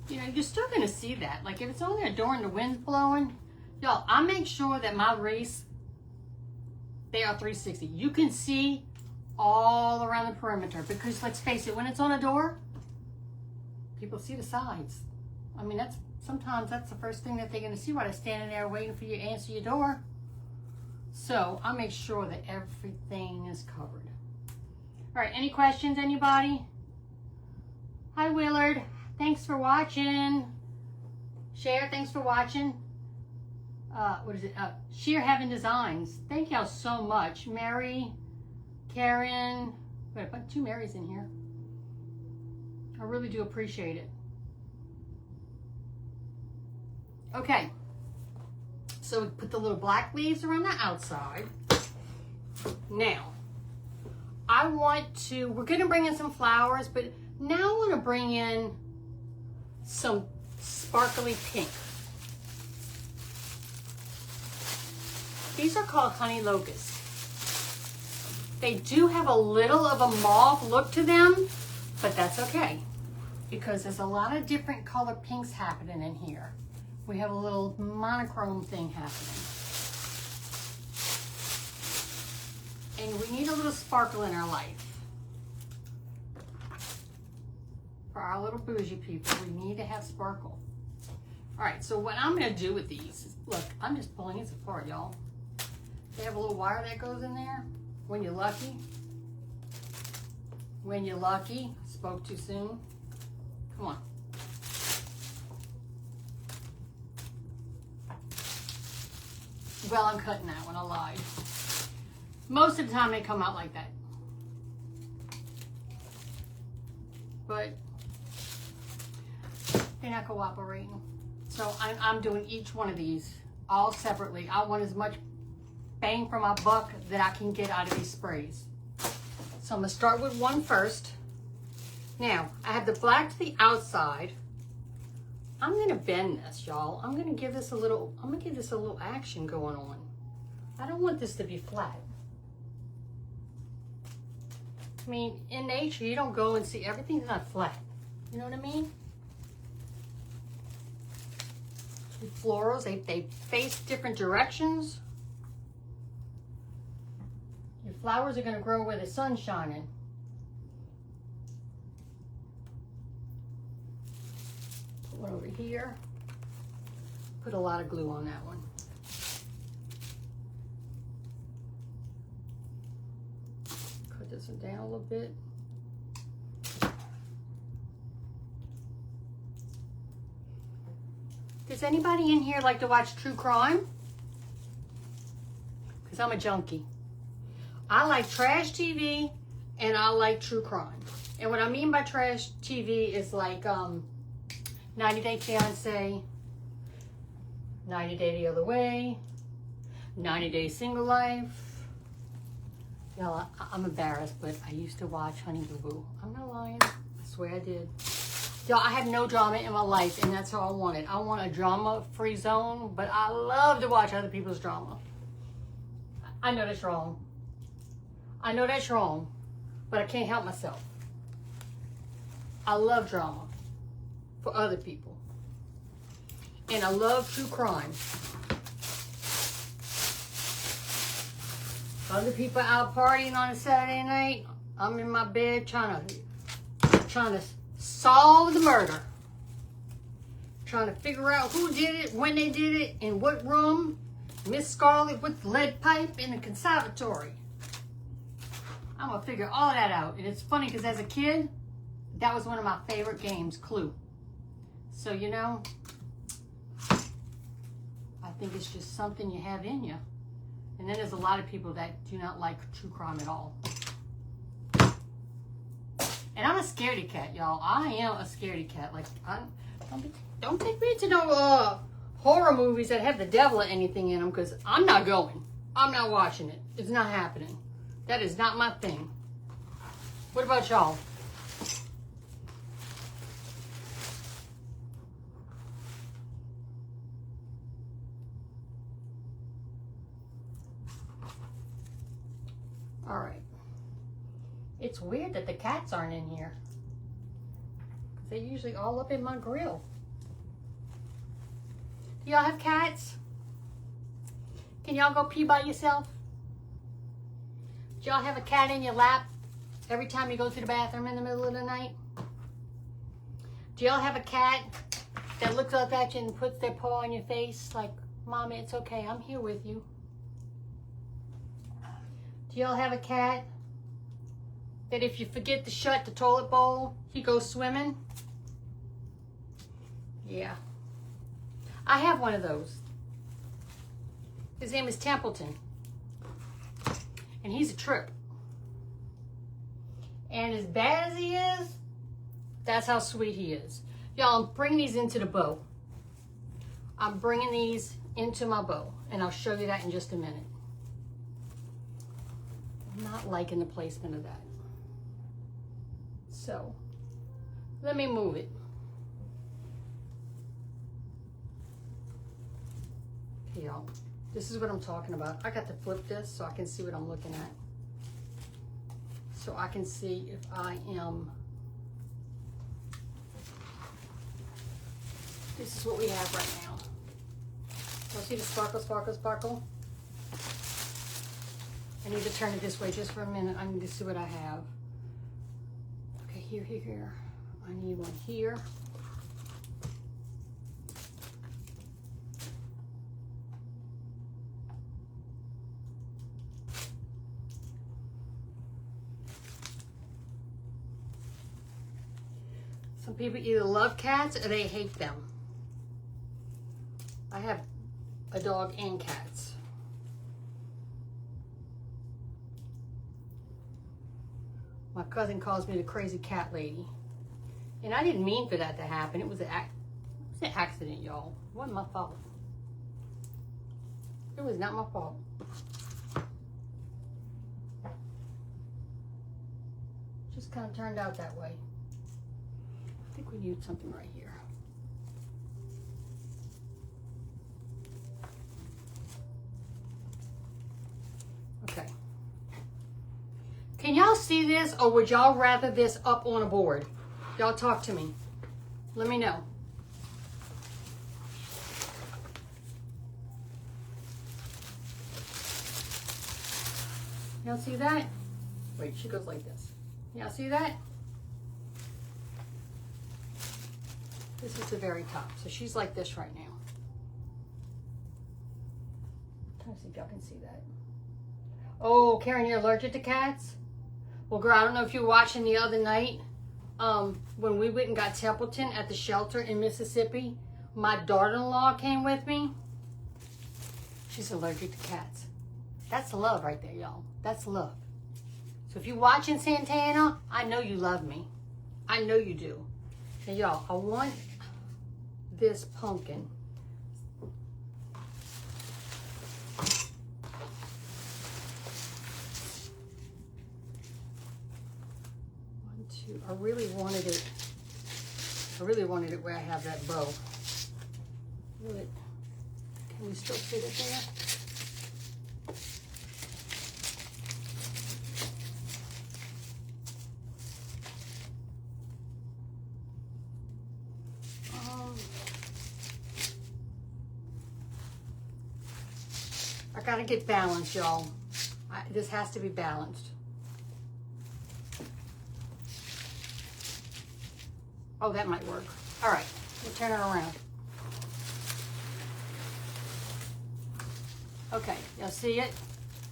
you know, you're still gonna see that. Like if it's on there during the wind's blowing, y'all, I make sure that my wreaths, they are 360. You can see all around the perimeter because let's face it, when it's on a door, people see the sides. I mean, sometimes that's the first thing that they're gonna see while they're standing there waiting for you to answer your door. So I make sure that everything is covered. All right, any questions, anybody? Hi, Willard. Thanks for watching. Share, thanks for watching. What is it? Sheer Heaven Designs. Thank y'all so much. Mary, Karen. Wait, I put 2 Marys in here. I really do appreciate it. Okay. So we put the little black leaves around the outside. Now, we're going to bring in some flowers, but now I want to bring in some sparkly pink. These are called honey locusts. They do have a little of a mauve look to them, but that's okay. because there's a lot of different color pinks happening in here. We have a little monochrome thing happening. And we need a little sparkle in our life. For our little bougie people, we need to have sparkle. All right, so what I'm gonna do with these is, look, I'm just pulling this apart, y'all. They have a little wire that goes in there. When you're lucky. When you're lucky. Spoke too soon. Come on. Well, I'm cutting that one, I lied. Most of the time they come out like that. But they're not cooperating. So I'm doing each one of these all separately. I want as much bang for my buck that I can get out of these sprays. So I'm gonna start with one first. Now, I have the black to the outside. I'm gonna bend this, y'all. I'm gonna give this a little action going on. I don't want this to be flat. I mean, in nature, you don't go and see everything's not flat. You know what I mean? The florals, they face different directions. Your flowers are going to grow where the sun's shining. Put one over here. Put a lot of glue on that one. Cut this one down a little bit. Does anybody in here like to watch true crime? Because I'm a junkie. I like trash TV and I like true crime. And what I mean by trash TV is like 90 Day Fiancé, 90 Day the Other Way, 90 Day Single Life. Y'all, I'm embarrassed, but I used to watch Honey Boo Boo. I'm not lying. I swear I did. Y'all, I had no drama in my life, and that's all I wanted. I want a drama-free zone, but I love to watch other people's drama. I know that's wrong. I know that's wrong, but I can't help myself. I love drama for other people. And I love true crime. Other people out partying on a Saturday night, I'm in my bed trying to solve the murder. Trying to figure out who did it, when they did it, in what room. Miss Scarlet with the lead pipe in the conservatory. I'm going to figure all that out. And it's funny because as a kid, that was one of my favorite games, Clue. So, you know, I think it's just something you have in you. And then there's a lot of people that do not like true crime at all. And I'm a scaredy cat, y'all. I am a scaredy cat. Like, don't take me to no horror movies that have the devil or anything in them, because I'm not going. I'm not watching it. It's not happening. That is not my thing. What about y'all? All right. It's weird that the cats aren't in here. They're usually all up in my grill. Do y'all have cats? Can y'all go pee by yourself? Do y'all have a cat in your lap every time you go to the bathroom in the middle of the night? Do y'all have a cat that looks up at you and puts their paw on your face like, Mommy, it's okay, I'm here with you? Do y'all have a cat that if you forget to shut the toilet bowl, he goes swimming? Yeah. I have one of those. His name is Templeton. And he's a trip. And as bad as he is, that's how sweet he is. Y'all, I'm bringing these into the bow. I'm bringing these into my bow. And I'll show you that in just a minute. I'm not liking the placement of that. So, let me move it. Okay, y'all. This is what I'm talking about. I got to flip this so I can see what I'm looking at. So I can see if I am This is what we have right now. So see the sparkle, sparkle, sparkle? I need to turn it this way just for a minute. I need to see what I have. Okay, here, here, here. I need one here. Some people either love cats or they hate them. I have a dog and cats. My cousin calls me the crazy cat lady. And I didn't mean for that to happen. It was an accident, y'all. It wasn't my fault. It was not my fault. Just kind of turned out that way. I think we need something right here. Okay. Can y'all see this, or would y'all rather this up on a board? Y'all talk to me. Let me know. Y'all see that? Wait, she goes like this. Y'all see that? This is the very top. So she's like this right now. I'm trying to see if y'all can see that. Oh, Karen, you're allergic to cats? Well, girl, I don't know if you were watching the other night. When we went and got Templeton at the shelter in Mississippi, my daughter-in-law came with me. She's allergic to cats. That's love right there, y'all. That's love. So if you're watching Santana, I know you love me. I know you do. And y'all, I want this pumpkin. I really wanted it. I really wanted it where I have that bow. Can we still fit it there? I gotta get balanced, y'all. This has to be balanced. Oh, that might work. All right, we'll turn it around. Okay, y'all see it?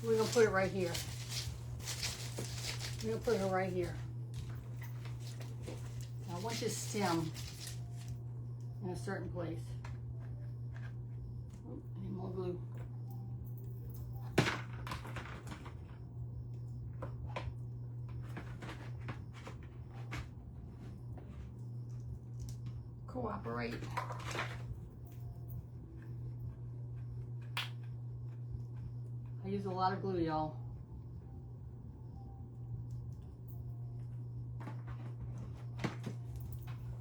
We're gonna put it right here. We're gonna put her right here. Now, I want this stem in a certain place. Oh, I need more glue. Cooperate. I use a lot of glue, y'all.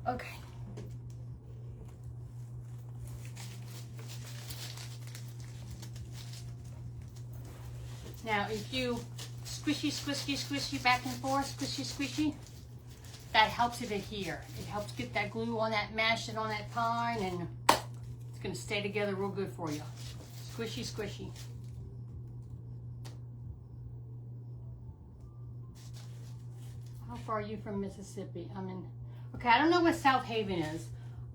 Okay. Now, if you squishy, squishy, squishy back and forth, squishy, squishy, that helps it adhere. It helps get that glue on that, mash it on that pine, and it's gonna stay together real good for you. Squishy, squishy. How far are you from Mississippi? Okay, I don't know what South Haven is.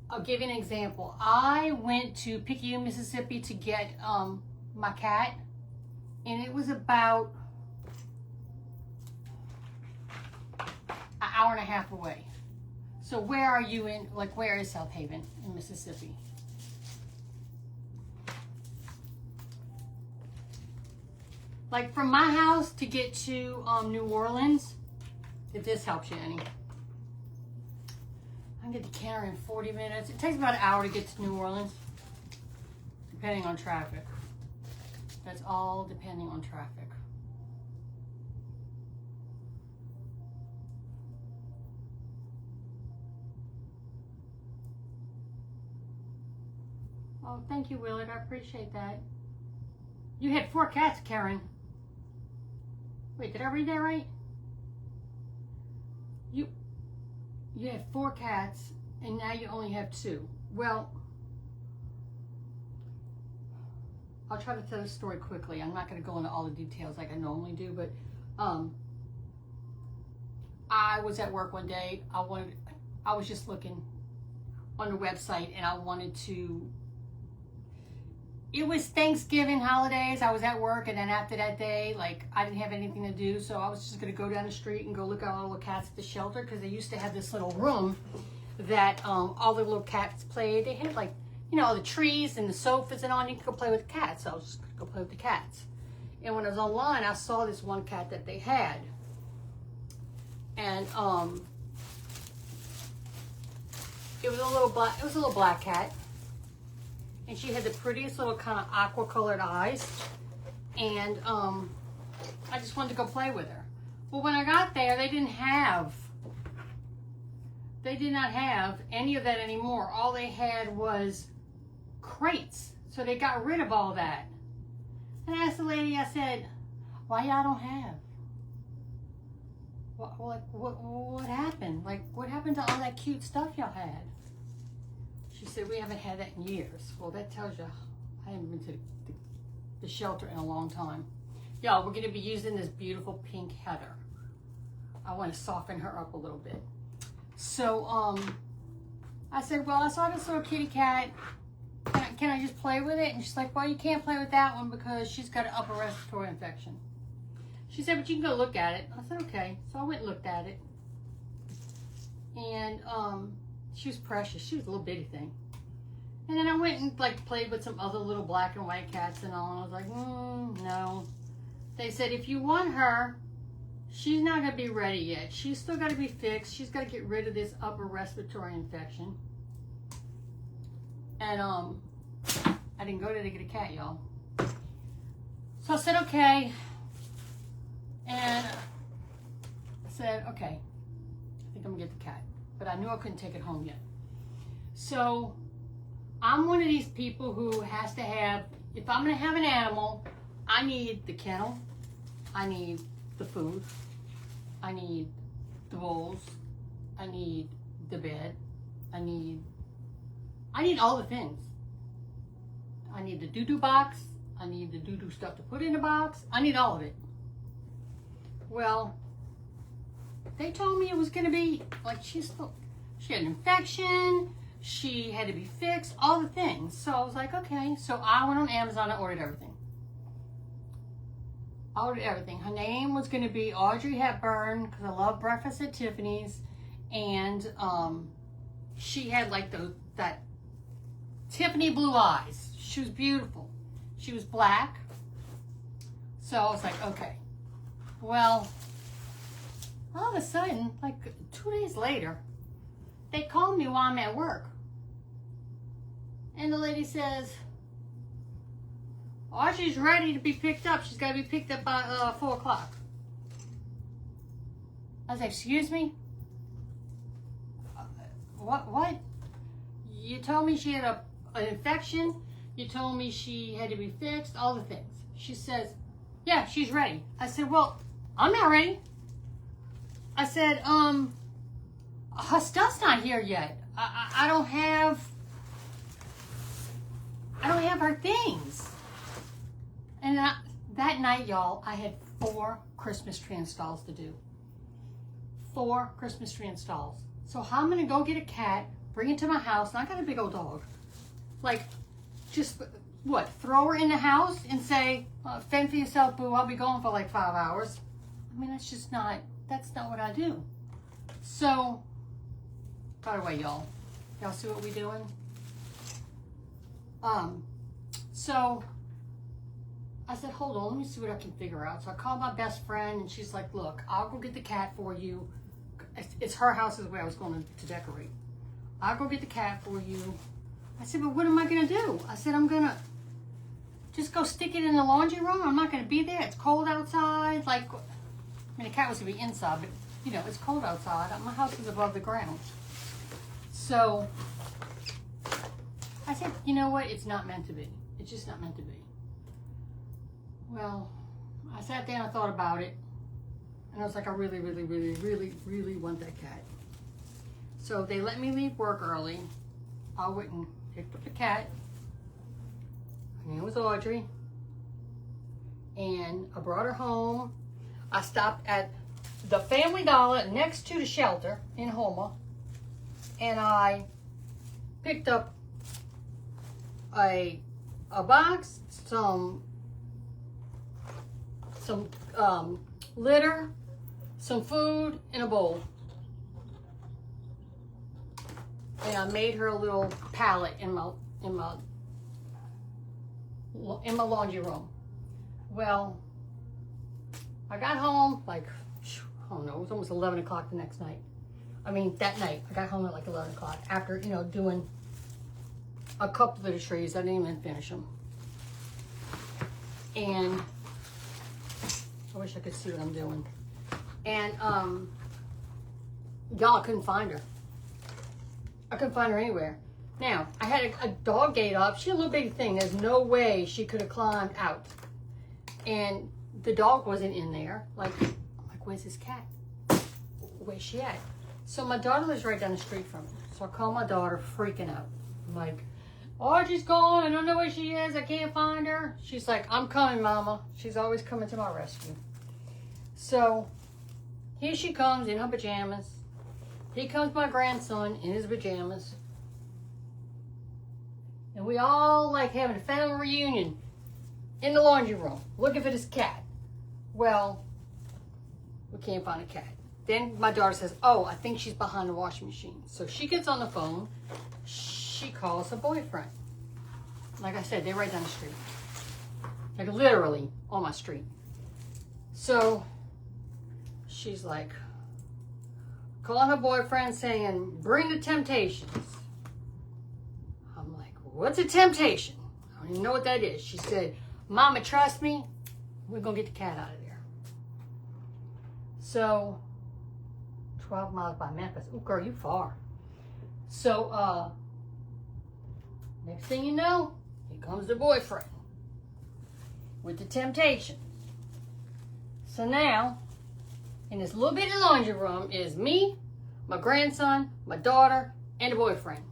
I'll give you an example. I went to Picayune, Mississippi to get my cat, and it was about an hour and a half away. So where are you in, like where is South Haven in Mississippi? Like from my house to get to New Orleans, if this helps you any. I can get to Canner in 40 minutes. It takes about an hour to get to New Orleans, depending on traffic. That's all depending on traffic. Oh, thank you, Willard. I appreciate that. You had 4 cats, Karen. Wait, did I read that right? You had 4 cats, and now you only have 2. Well, I'll try to tell the story quickly. I'm not going to go into all the details like I normally do, but I was at work one day. I was just looking on the website, and I wanted to. It was Thanksgiving holidays. I was at work, and then after that day, like, I didn't have anything to do, so I was just going to go down the street and go look at all the cats at the shelter, because they used to have this little room that all the little cats played. They had, like, you know, the trees and the sofas and all. You could go play with the cats. So I was just going to go play with the cats. And when I was online, I saw this one cat that they had. And it was a little black cat. And she had the prettiest little kind of aqua colored eyes. And I just wanted to go play with her. Well, when I got there, they did not have any of that anymore. All they had was crates. So they got rid of all that. And I asked the lady, I said, why y'all don't have? What happened? Like, what happened to all that cute stuff y'all had? She said, we haven't had that in years. Well, that tells you I haven't been to the shelter in a long time. Y'all, we're going to be using this beautiful pink heather. I want to soften her up a little bit. So, I said, well, I saw this little kitty cat. Can I just play with it? And she's like, well, you can't play with that one because she's got an upper respiratory infection. She said, but you can go look at it. I said, okay. So I went and looked at it. And she was precious. She was a little bitty thing. And then I went and like played with some other little black and white cats and all. And I was like, no. They said, if you want her, she's not going to be ready yet. She's still got to be fixed. She's got to get rid of this upper respiratory infection. And I didn't go there to get a cat, y'all. So I said, okay. And I said, okay, I think I'm going to get the cat. But I knew I couldn't take it home yet. So I'm one of these people who has to have, if I'm going to have an animal, I need the kennel, I need the food, I need the bowls, I need the bed, I need all the things. I need the doo-doo box, I need the doo-doo stuff to put in the box, I need all of it. Well, they told me it was going to be, like, she had an infection, she had to be fixed, all the things. So I was like, okay. So I went on Amazon, I ordered everything. Her name was going to be Audrey Hepburn, because I love Breakfast at Tiffany's. And she had, like, that Tiffany blue eyes. She was beautiful. She was black. So I was like, okay. Well, all of a sudden, like 2 days later, they called me while I'm at work. And the lady says, Audrey's ready to be picked up. She's got to be picked up by 4 o'clock. I was like, excuse me? What? You told me she had an infection. You told me she had to be fixed. All the things. She says, yeah, she's ready. I said, well, I'm not ready. I said, her stuff's not here yet. I don't have her things. And that night, y'all, I had 4 Christmas tree installs to do. 4 Christmas tree installs. So how I'm going to go get a cat, bring it to my house, and I got a big old dog. Like, just, what, throw her in the house and say, fend for yourself, boo, I'll be gone for like 5 hours. I mean, that's not what I do. So, by the way, y'all see what we doing? So I said, hold on, let me see what I can figure out. So I called my best friend, and she's like, look, I'll go get the cat for you. It's her house is the way I was going to decorate. I'll go get the cat for you. I said, but what am I going to do? I said, I'm going to just go stick it in the laundry room. I'm not going to be there. It's cold outside. Like, I mean, the cat was going to be inside, but, you know, it's cold outside. My house is above the ground. So I said, you know what? It's not meant to be. It's just not meant to be. Well, I sat there and I thought about it. And I was like, I really, really, really, really, really want that cat. So they let me leave work early. I went and picked up the cat. Her name was Audrey. and I brought her home. I stopped at the Family Dollar next to the shelter in Houma, and I picked up a box, some litter, some food, and a bowl. And I made her a little pallet in my laundry room. Well, I got home like, I don't know, it was almost 11 o'clock the next night. I mean, that night. I got home at like 11 o'clock after, you know, doing a couple of the trees. I didn't even finish them. And I wish I could see what I'm doing. And y'all, I couldn't find her. I couldn't find her anywhere. Now, I had a dog gate up. She's a little bitty thing. There's no way she could have climbed out. And the dog wasn't in there. I'm like, where's this cat? Where's she at? So my daughter lives right down the street from me. So I call my daughter, freaking out. I'm like, Audrey's gone. I don't know where she is. I can't find her. She's like, I'm coming, Mama. She's always coming to my rescue. So here she comes in her pajamas. Here comes my grandson in his pajamas. And we all like having a family reunion in the laundry room, looking for this cat. Well, we can't find a cat. Then my daughter says, oh, I think she's behind the washing machine. So she gets on the phone. She calls her boyfriend. Like I said, they're right down the street. Like literally on my street. So she's like, calling her boyfriend saying, bring the Temptations. I'm like, what's a temptation? I don't even know what that is. She said, Mama, trust me, we're going to get the cat out of there. So 12 miles by Memphis. Oh, girl, you far. So, next thing you know, here comes the boyfriend with the Temptations. So now, in this little bitty laundry room is me, my grandson, my daughter, and the boyfriend.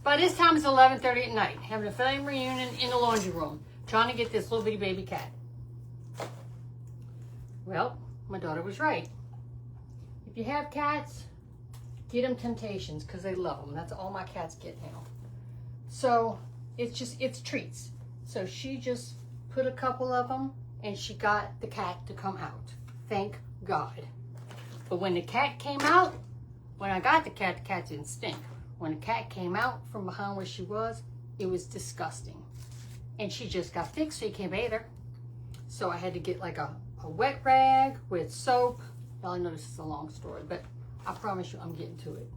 By this time, it's 11:30 at night, having a family reunion in the laundry room, trying to get this little bitty baby cat. Well, my daughter was right. If you have cats, get them Temptations because they love them. That's all my cats get now. So it's treats. So she just put a couple of them and she got the cat to come out. Thank God. But when the cat came out, when I got the cat didn't stink. When the cat came out from behind where she was, it was disgusting. And she just got fixed, so you can't bathe her. So I had to get like a wet rag with soap. Y'all, I know this is a long story, but I promise you I'm getting to it.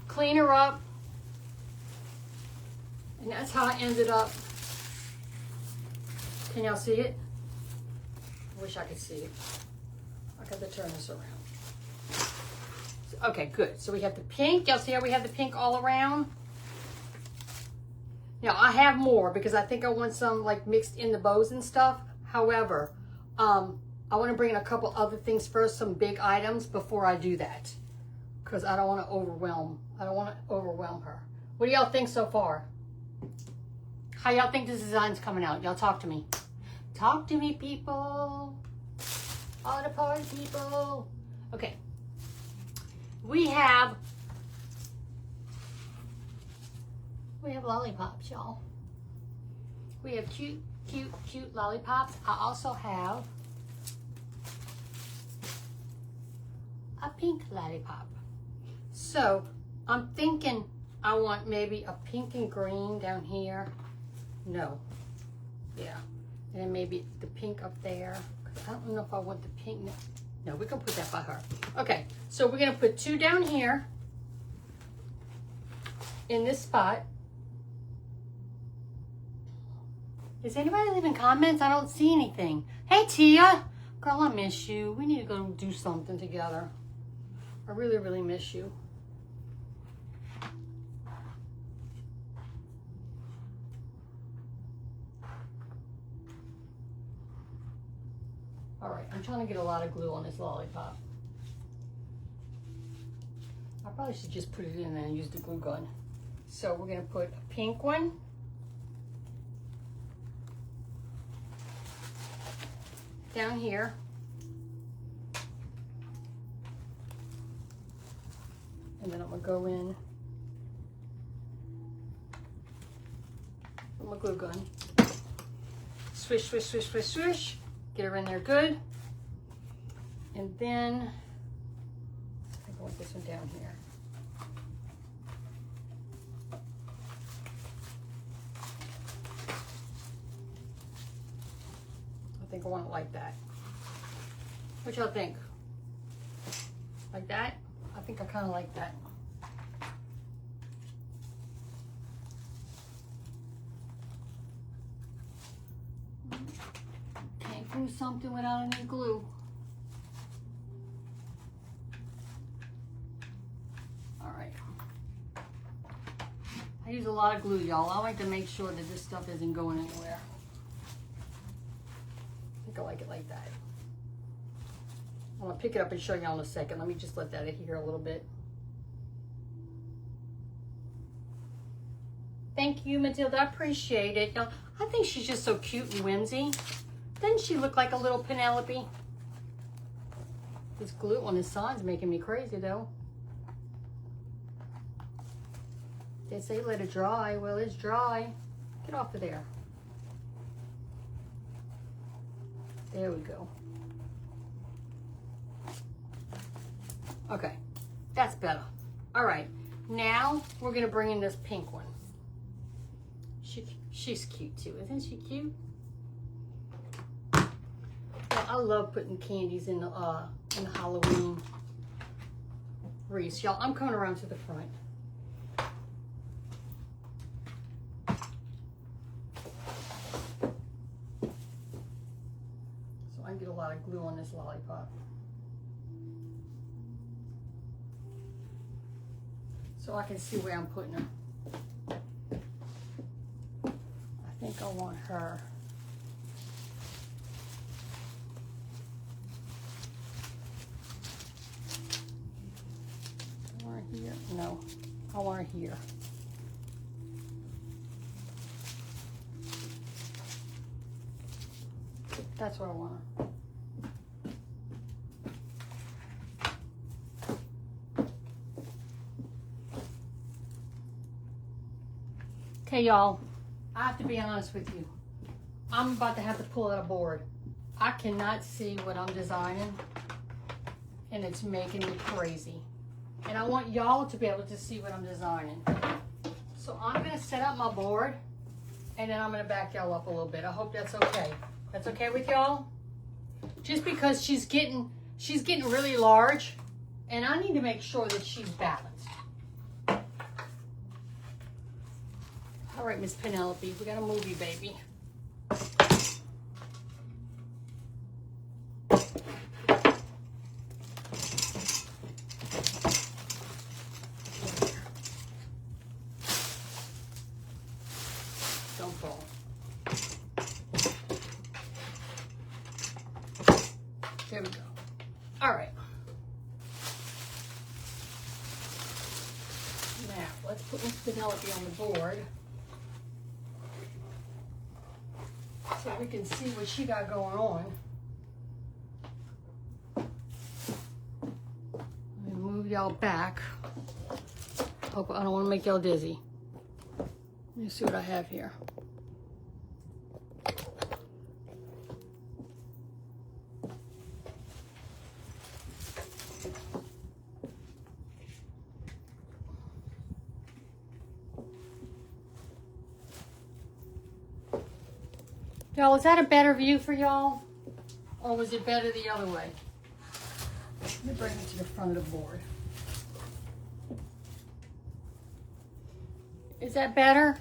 Clean her up. And that's how I ended up. Can y'all see it? I wish I could see it. I got to turn this around. Okay, good. So we have the pink. Y'all see how we have the pink all around? Now, I have more because I think I want some like mixed in the bows and stuff. However, I want to bring in a couple other things first, some big items before I do that. Because I don't want to overwhelm her. What do y'all think so far? How y'all think this design's coming out? Y'all talk to me. Talk to me, people. All the party people. Okay. We have lollipops, y'all. We have cute, cute, cute lollipops. I also have a pink lollipop. So I'm thinking I want maybe a pink and green down here. No. Yeah. And then maybe the pink up there. I don't know if I want the pink. No, we can put that by her. Okay, so we're going to put two down here in this spot. Is anybody leaving comments? I don't see anything. Hey, Tia. Girl, I miss you. We need to go do something together. I really, really miss you. All right, I'm trying to get a lot of glue on this lollipop. I probably should just put it in there and use the glue gun. So we're gonna put a pink one down here. And then I'm gonna go in with my glue gun. Swish, swish, swish, swish, swish. Get her in there good. And then I want this one down here. I think I want it like that. What y'all think? Like that? I think I kind of like that. Can't glue something without any glue. All right. I use a lot of glue, y'all. I like to make sure that this stuff isn't going anywhere. I think I like it like that. I'm gonna pick it up and show y'all in a second. Let me just let that adhere a little bit. Thank you, Matilda. I appreciate it. Y'all, I think she's just so cute and whimsy. Doesn't she look like a little Penelope? This glue on this side's making me crazy, though. They say let it dry. Well, it's dry. Get off of there. There we go. Okay, that's better. All right, now we're gonna bring in this pink one. She's cute too, isn't she cute? Well, I love putting candies in the Halloween wreaths. Y'all, I'm coming around to the front. So I can get a lot of glue on this lollipop. So I can see where I'm putting her. I think I want her. I want her here. No, I want her here. That's where I want her. Okay, y'all, I have to be honest with you. I'm about to have to pull out a board. I cannot see what I'm designing, and it's making me crazy. And I want y'all to be able to see what I'm designing. So I'm gonna set up my board, and then I'm gonna back y'all up a little bit. I hope that's okay. That's okay with y'all? Just because she's getting really large, and I need to make sure that she's balanced. All right, Miss Penelope, we got a movie, baby. Don't fall. There we go. All right. Now, let's put Miss Penelope on the board, so we can see what she got going on. Let me move y'all back. Hope I don't want to make y'all dizzy. Let me see what I have here. Y'all, is that a better view for y'all? Or was it better the other way? Let me bring it to the front of the board. Is that better?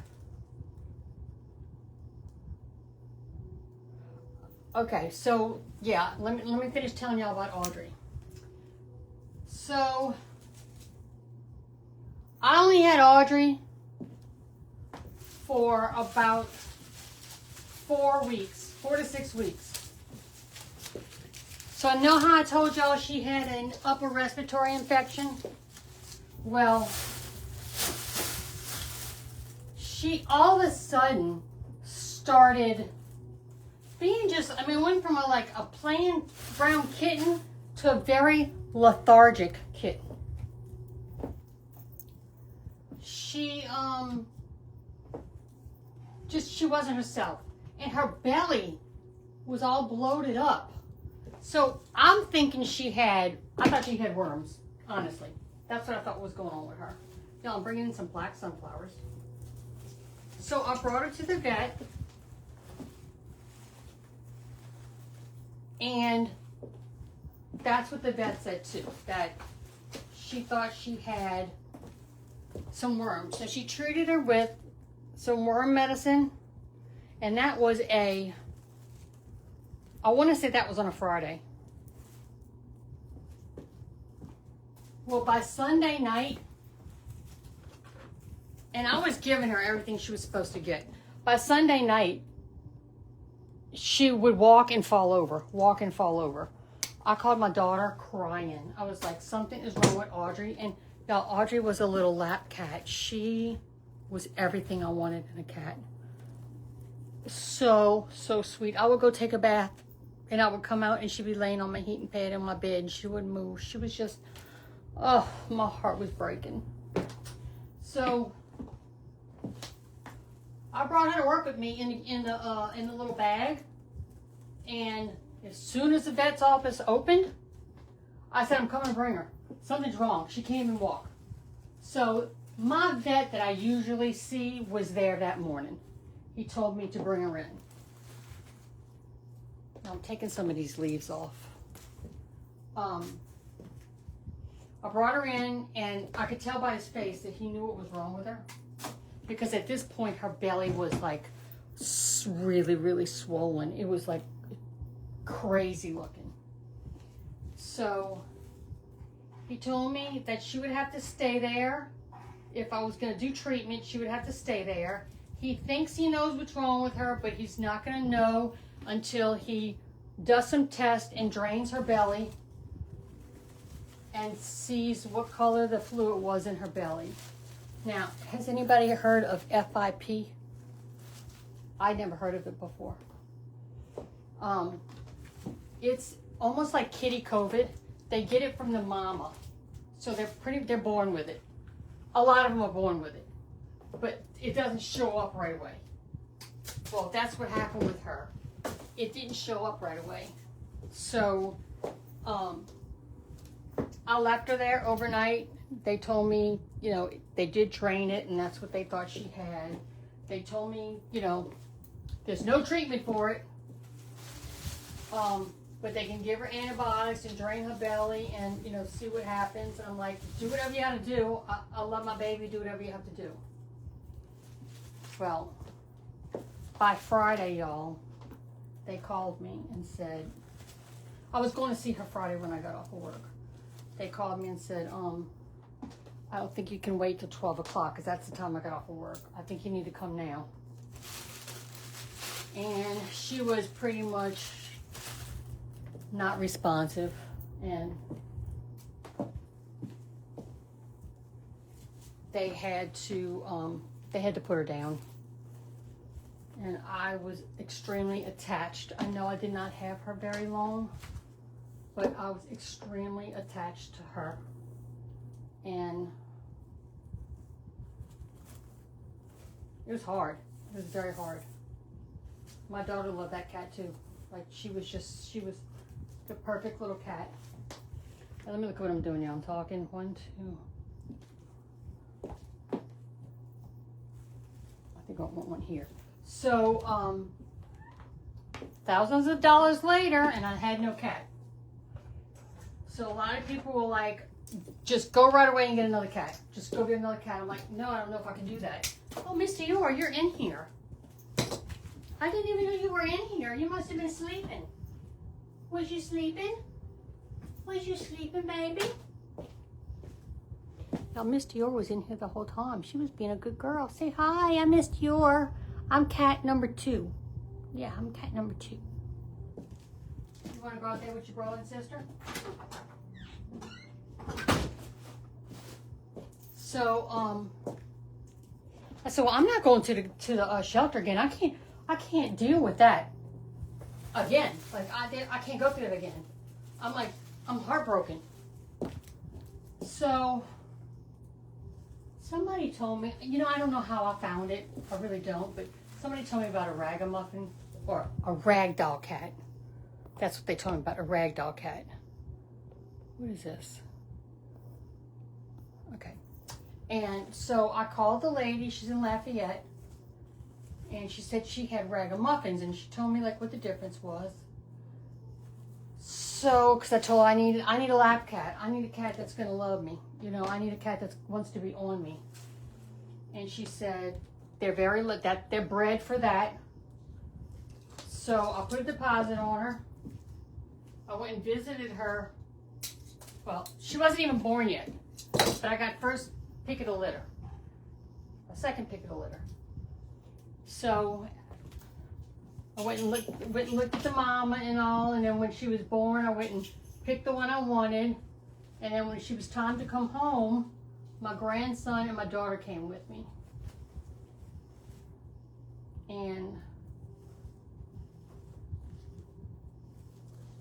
Okay, so yeah, let me finish telling y'all about Audrey. So I only had Audrey for about 4 weeks, 4 to 6 weeks. So I know how I told y'all she had an upper respiratory infection. Well, she all of a sudden started being just, I mean, went from a plain brown kitten to a very lethargic kitten. She, she wasn't herself. And her belly was all bloated up. So I'm thinking I thought she had worms, honestly. That's what I thought was going on with her. Y'all, I'm bringing in some black sunflowers. So I brought her to the vet. And that's what the vet said too, that she thought she had some worms. So she treated her with some worm medicine. And that was I want to say that was on a Friday. Well, by Sunday night, and I was giving her everything she was supposed to get. By Sunday night, she would walk and fall over. I called my daughter crying. I was like, something is wrong with Audrey. And y'all, Audrey was a little lap cat. She was everything I wanted in a cat. So sweet. I would go take a bath and I would come out and she'd be laying on my heating pad in my bed and she wouldn't move. She was just, oh, my heart was breaking. So I brought her to work with me in the little bag, and as soon as the vet's office opened, I said, I'm coming to bring her. Something's wrong. She can't even walk. So my vet that I usually see was there that morning. He told me to bring her in. Now I'm taking some of these leaves off. I brought her in, and I could tell by his face that he knew what was wrong with her. Because at this point, her belly was like really, really swollen. It was like crazy looking. So he told me that she would have to stay there. If I was going to do treatment, she would have to stay there. He thinks he knows what's wrong with her, but he's not going to know until he does some tests and drains her belly and sees what color the fluid was in her belly. Now, has anybody heard of FIP? I never heard of it before. It's almost like kitty COVID. They get it from the mama. So they're born with it. A lot of them are born with it. But it doesn't show up right away. Well, that's what happened with her. It didn't show up right away. So, I left her there overnight. They told me, you know, they did drain it, and that's what they thought she had. They told me, you know, there's no treatment for it, but they can give her antibiotics and drain her belly and, you know, see what happens. I'm like, do whatever you got to do. I'll let my baby do whatever you have to do. Well, by Friday, y'all, they called me and said, I was going to see her Friday when I got off of work. They called me and said, I don't think you can wait till 12 o'clock because that's the time I got off of work. I think you need to come now. And she was pretty much not responsive, and they had to put her down. And I was extremely attached. I know I did not have her very long, but I was extremely attached to her. And it was hard. It was very hard. My daughter loved that cat too. Like she was the perfect little cat. Now, let me look at what I'm doing now. I'm talking 1, 2. I think I want one here. So, thousands of dollars later, and I had no cat. So a lot of people were like, just go right away and get another cat. Just go get another cat. I'm like, no, I don't know if I can do that. Oh, Mr. Yor, you're in here. I didn't even know you were in here. You must have been sleeping. Was you sleeping? Was you sleeping, baby? Now, Mr. Yor was in here the whole time. She was being a good girl. Say hi, I'm Mr. Yor. I'm cat number 2. Yeah, I'm cat number 2. You want to go out there with your brother and sister? So, I said, well, I'm not going to the shelter again. I can't deal with that. again. Like, I can't go through it again. I'm like, I'm heartbroken. So, somebody told me, you know, I don't know how I found it. I really don't, but somebody told me about a ragamuffin or a ragdoll cat. That's what they told me about, a ragdoll cat. What is this? Okay. And so I called the lady, she's in Lafayette, and she said she had ragamuffins, and she told me like what the difference was. So, because I told her I need a lap cat. I need a cat that's going to love me. You know, I need a cat that wants to be on me. And she said they're they're bred for that. So I put a deposit on her. I went and visited her. Well, she wasn't even born yet, but I got first pick of the litter, a second pick of the litter. So I went and looked at the mama and all, and then when she was born, I went and picked the one I wanted. And then when she was time to come home, my grandson and my daughter came with me. And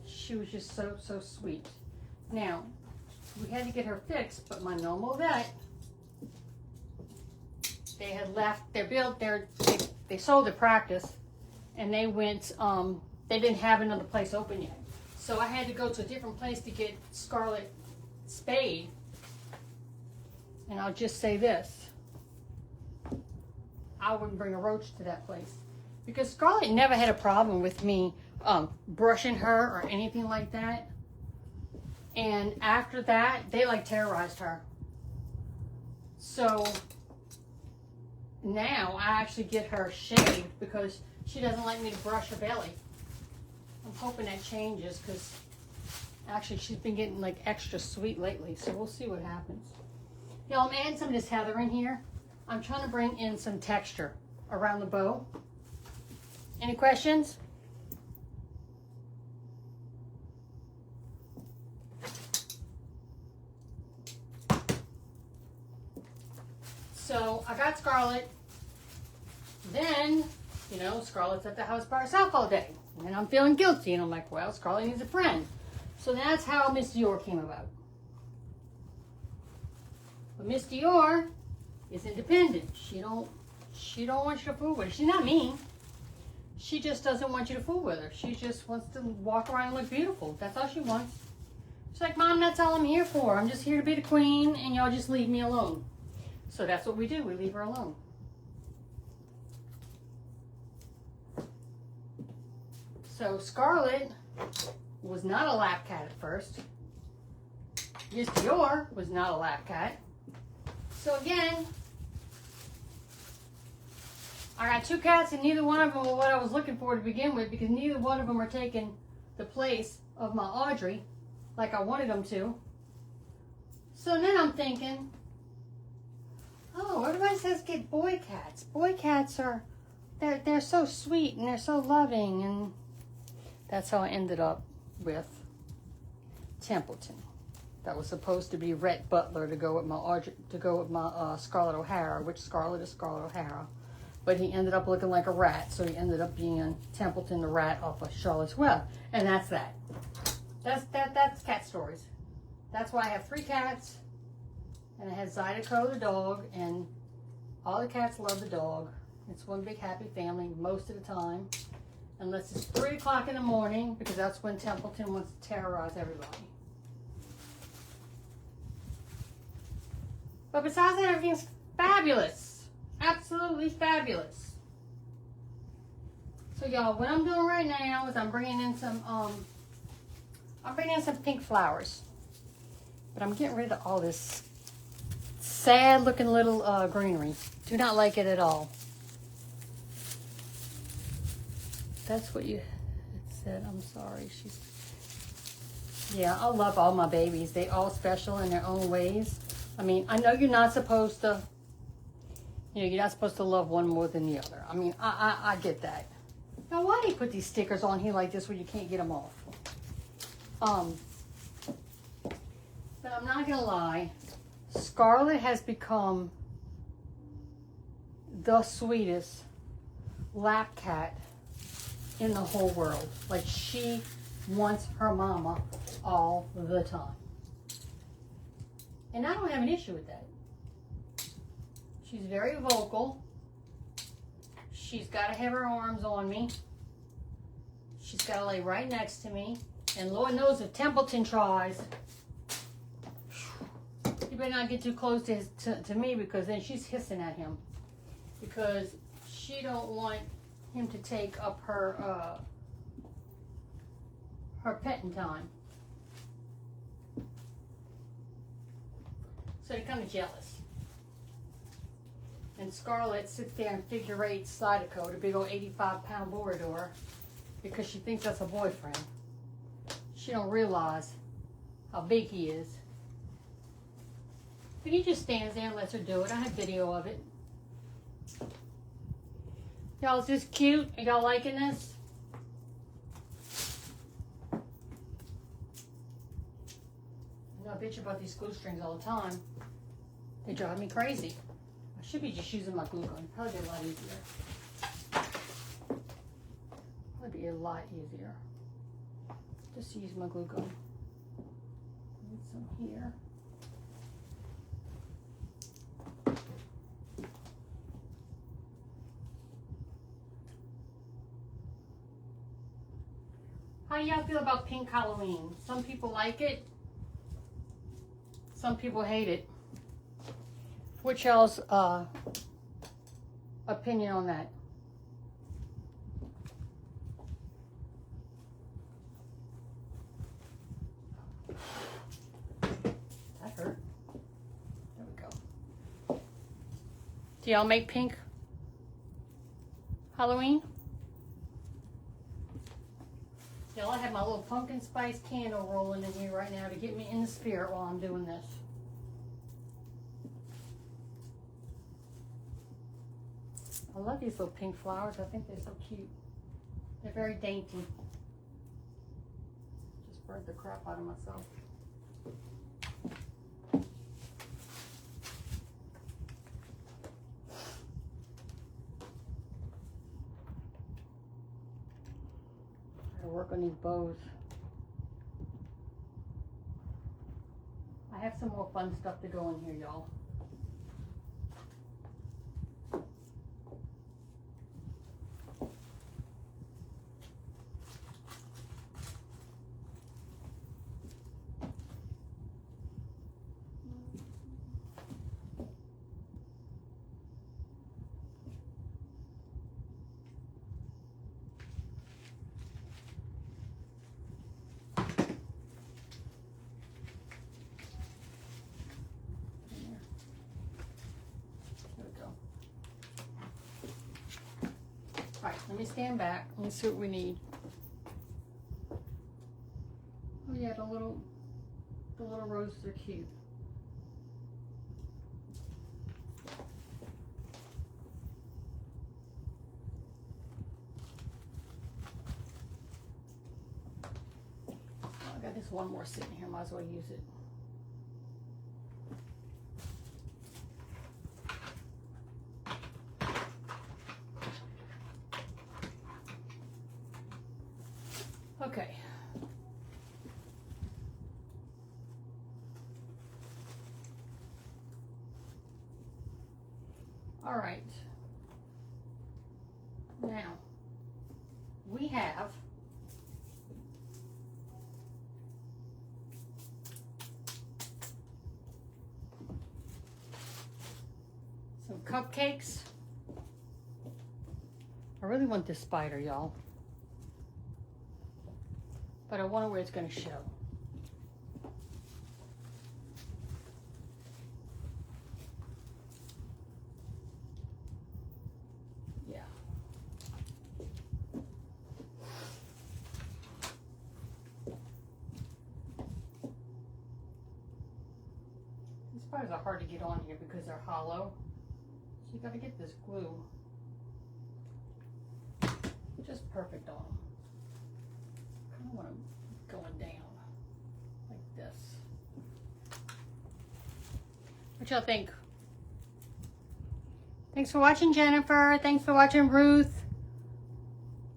she was just so sweet. Now, we had to get her fixed, but my normal vet, they had left, they sold the practice, and they went, they didn't have another place open yet. So I had to go to a different place to get Scarlet spayed. And I'll just say this, I wouldn't bring a roach to that place. Because Scarlet never had a problem with me brushing her or anything like that. And after that, they like terrorized her. So now I actually get her shaved because she doesn't like me to brush her belly. I'm hoping that changes because actually she's been getting like extra sweet lately. So we'll see what happens. Y'all, I'm adding some of this heather in here. I'm trying to bring in some texture around the bow. Any questions? So I got Scarlet. Then, you know, Scarlet's at the house by herself all day. And I'm feeling guilty. And I'm like, well, Scarlet needs a friend. So that's how Miss Dior came about. But Miss Dior is independent. She don't want you to fool with her. She's not mean. She just doesn't want you to fool with her. She just wants to walk around and look beautiful. That's all she wants. She's like, Mom, that's all I'm here for. I'm just here to be the queen, and y'all just leave me alone. So that's what we do. We leave her alone. So Scarlet was not a lap cat at first. Miss Dior was not a lap cat. So again, I got two cats and neither one of them were what I was looking for to begin with because neither one of them are taking the place of my Audrey like I wanted them to. So then I'm thinking, oh, everybody says get boy cats. Boy cats are, they're so sweet and they're so loving, and that's how I ended up with Templeton. That was supposed to be Rhett Butler to go with my Audrey, Scarlett O'Hara, which Scarlett is Scarlett O'Hara. But he ended up looking like a rat, so he ended up being Templeton the rat off of Charlotte's Web. And that's that. That's cat stories. That's why I have 3 cats, and I have Zydeco the dog, and all the cats love the dog. It's one big happy family most of the time, unless it's 3 o'clock in the morning, because that's when Templeton wants to terrorize everybody. But besides that, everything's fabulous. Absolutely fabulous. So y'all, what I'm doing right now is I'm bringing in some pink flowers. But I'm getting rid of all this sad looking little greenery. Do not like it at all. That's what it said. I'm sorry. Yeah, I love all my babies. They all special in their own ways. I mean, I know you're not supposed to, you're not supposed to love one more than the other. I mean, I get that. Now, why do you put these stickers on here like this where you can't get them off? But I'm not going to lie. Scarlett has become the sweetest lap cat in the whole world. Like, she wants her mama all the time. And I don't have an issue with that. She's very vocal. She's got to have her arms on me. She's got to lay right next to me. And Lord knows if Templeton tries, you better not get too close to me, because then she's hissing at him. Because she don't want him to take up her petting time. So they're kind of jealous. And Scarlett sits there and figure eights Zydeco, the big old 85-pound Borador, because she thinks that's a boyfriend. She don't realize how big he is. But he just stands there and lets her do it. I have video of it. Y'all, is this cute? Are y'all liking this? I know I bitch about these glue strings all the time. They drive me crazy. I should be just using my glue gun. Probably be a lot easier. Probably be a lot easier. Just to use my glue gun. Need some here. How do y'all feel about pink Halloween? Some people like it. Some people hate it. What's y'all's opinion on that? That hurt. There we go. Do y'all make pink Halloween? Y'all, I have my little pumpkin spice candle rolling in here right now to get me in the spirit while I'm doing this. I love these little pink flowers. I think they're so cute. They're very dainty. Just burned the crap out of myself. Gotta work on these bows. I have some more fun stuff to go in here, y'all. Alright, let me stand back. Let me see what we need. Oh yeah, the little roses are cute. Oh, I got this one more sitting here, might as well use it. Okay. All right. Now, we have some cupcakes. I really want this spider, y'all. But I wonder where it's going to show. Yeah. These spiders are hard to get on here because they're hollow. So you got to get this glue just perfect on them. I want them going down like this. What y'all think? Thanks for watching, Jennifer. Thanks for watching, Ruth.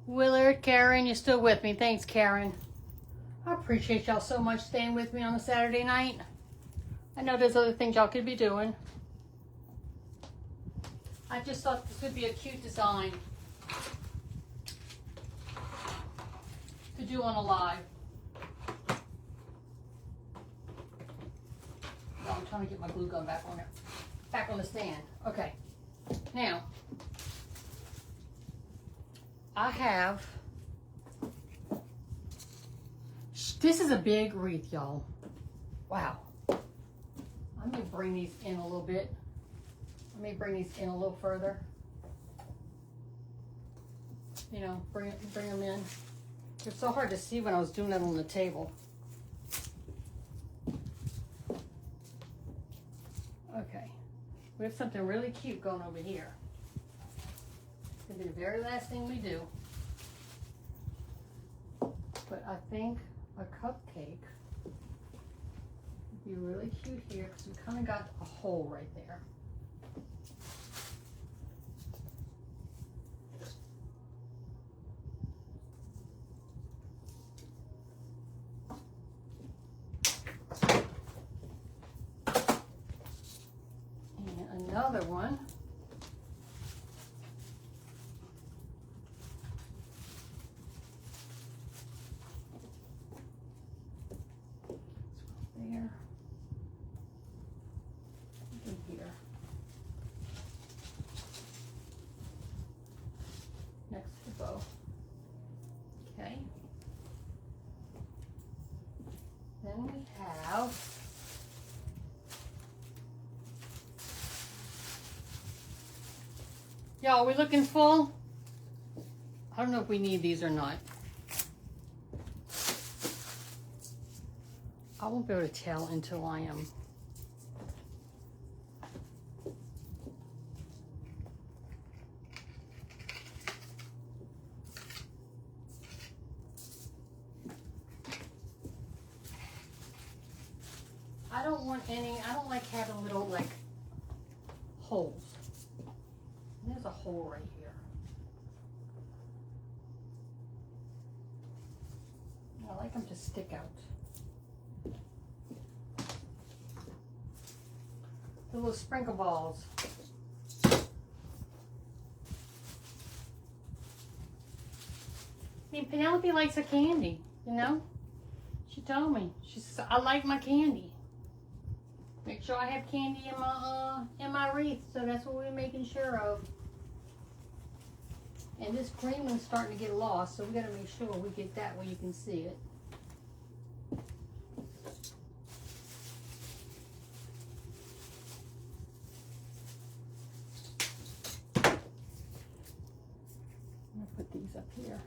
Willard, Karen, you're still with me. Thanks, Karen. I appreciate y'all so much staying with me on a Saturday night. I know there's other things y'all could be doing. I just thought this would be a cute design to do on a live. Oh, I'm trying to get my glue gun back on there. Back on the stand. Okay. Now, I have, this is a big wreath, y'all. Wow. I'm going to bring these in a little bit. Let me bring these in a little further. You know, bring them in. It's so hard to see when I was doing that on the table. Okay. We have something really cute going over here. It's going to be the very last thing we do. But I think a cupcake would be really cute here because we kind of got a hole right there. And another one. There. And here. Next to the bow. Okay. Then we have y'all, are we looking full? I don't know if we need these or not. I won't be able to tell until I am. I don't want any, I don't like having little like holes. There's a hole right here. I like them to stick out. The little sprinkle balls. I mean, Penelope likes her candy, you know? She told me. She says, I like my candy. Make sure I have candy in my wreath, so that's what we're making sure of. And this green one's starting to get lost, so we gotta make sure we get that where you can see it. Put these up here.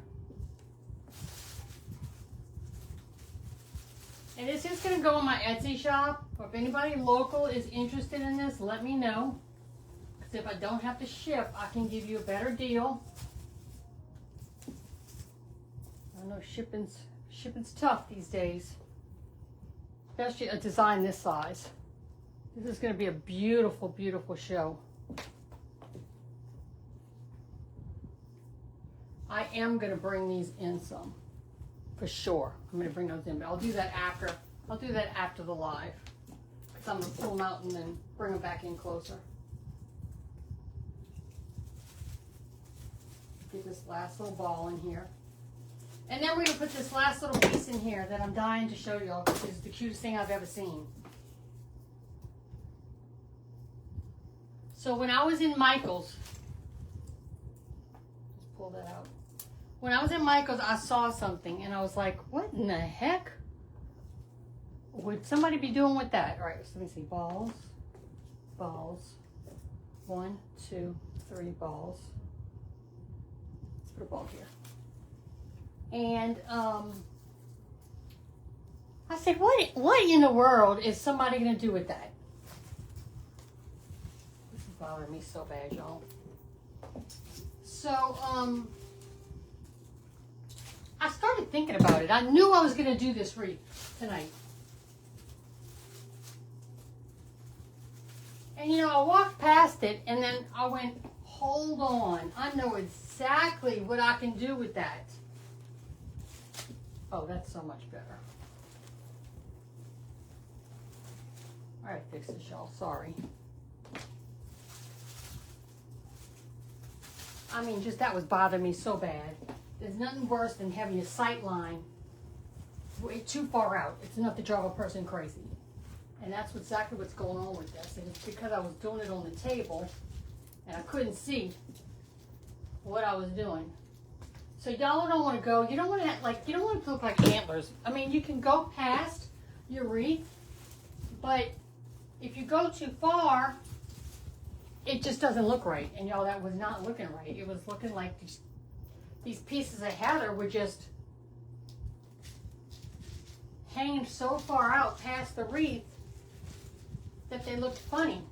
And this is going to go in my Etsy shop. If anybody local is interested in this, let me know. Because if I don't have to ship, I can give you a better deal. I know shipping's tough these days. Especially a design this size. This is going to be a beautiful, beautiful show. I am going to bring these in some, for sure. I'm going to bring those in, but I'll do that after. I'll do that after the live, because I'm going to pull them out and then bring them back in closer. Get this last little ball in here, and then we're going to put this last little piece in here that I'm dying to show y'all, because it's the cutest thing I've ever seen. So when I was in Michael's, let's pull that out. When I was in Michael's, I saw something, and I was like, what in the heck would somebody be doing with that? All right, so let me see. Balls, balls. 1, 2, 3 balls. Let's put a ball here. And I said, what in the world is somebody going to do with that? This is bothering me so bad, y'all. So, I started thinking about it. I knew I was going to do this wreath tonight. And you know, I walked past it and then I went, hold on. I know exactly what I can do with that. Oh, that's so much better. All right, fix this, y'all. Sorry. I mean, just that was bothering me so bad. There's nothing worse than having a sight line way too far out. It's enough to drive a person crazy. And that's exactly what's going on with this. And it's because I was doing it on the table and I couldn't see what I was doing. So y'all don't want to go, you don't want to you don't want it to look like antlers. I mean, you can go past your wreath, but if you go too far, it just doesn't look right. And y'all, that was not looking right. It was looking like these pieces of heather were just hanging so far out past the wreath that they looked funny.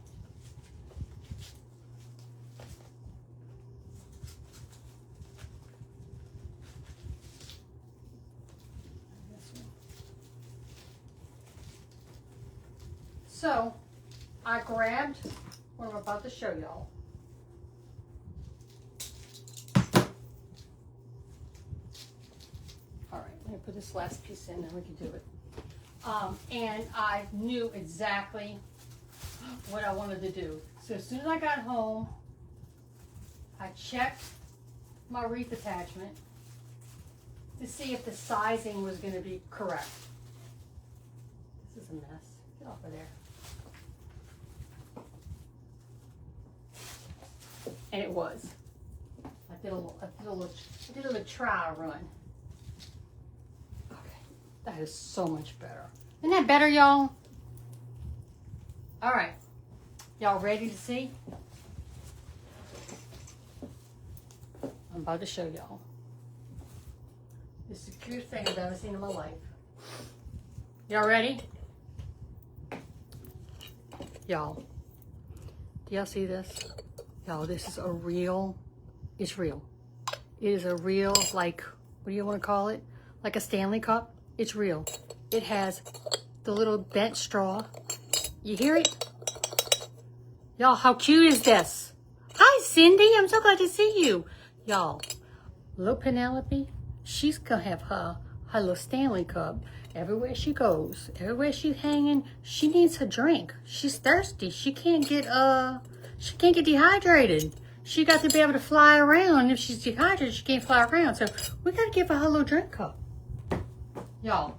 So I grabbed what I'm about to show y'all. All right, let me put this last piece in, then we can do it. And I knew exactly what I wanted to do. So as soon as I got home, I checked my wreath attachment to see if the sizing was going to be correct. This is a mess. Get off of there. And it was. I did a little trial run. Okay, that is so much better. Isn't that better, y'all? All right, y'all ready to see? I'm about to show y'all. This is the cutest thing I've ever seen in my life. Y'all ready? Y'all, do y'all see this? Y'all, this is a real, it's real. It is a real, like, what do you want to call it? Like a Stanley Cup. It's real. It has the little bent straw. You hear it? Y'all, how cute is this? Hi, Cindy. I'm so glad to see you. Y'all, little Penelope, she's going to have her little Stanley Cup everywhere she goes. Everywhere she's hanging, she needs her drink. She's thirsty. She can't get dehydrated. She got to be able to fly around. If she's dehydrated, she can't fly around. So we got to give her her little drink cup. Y'all,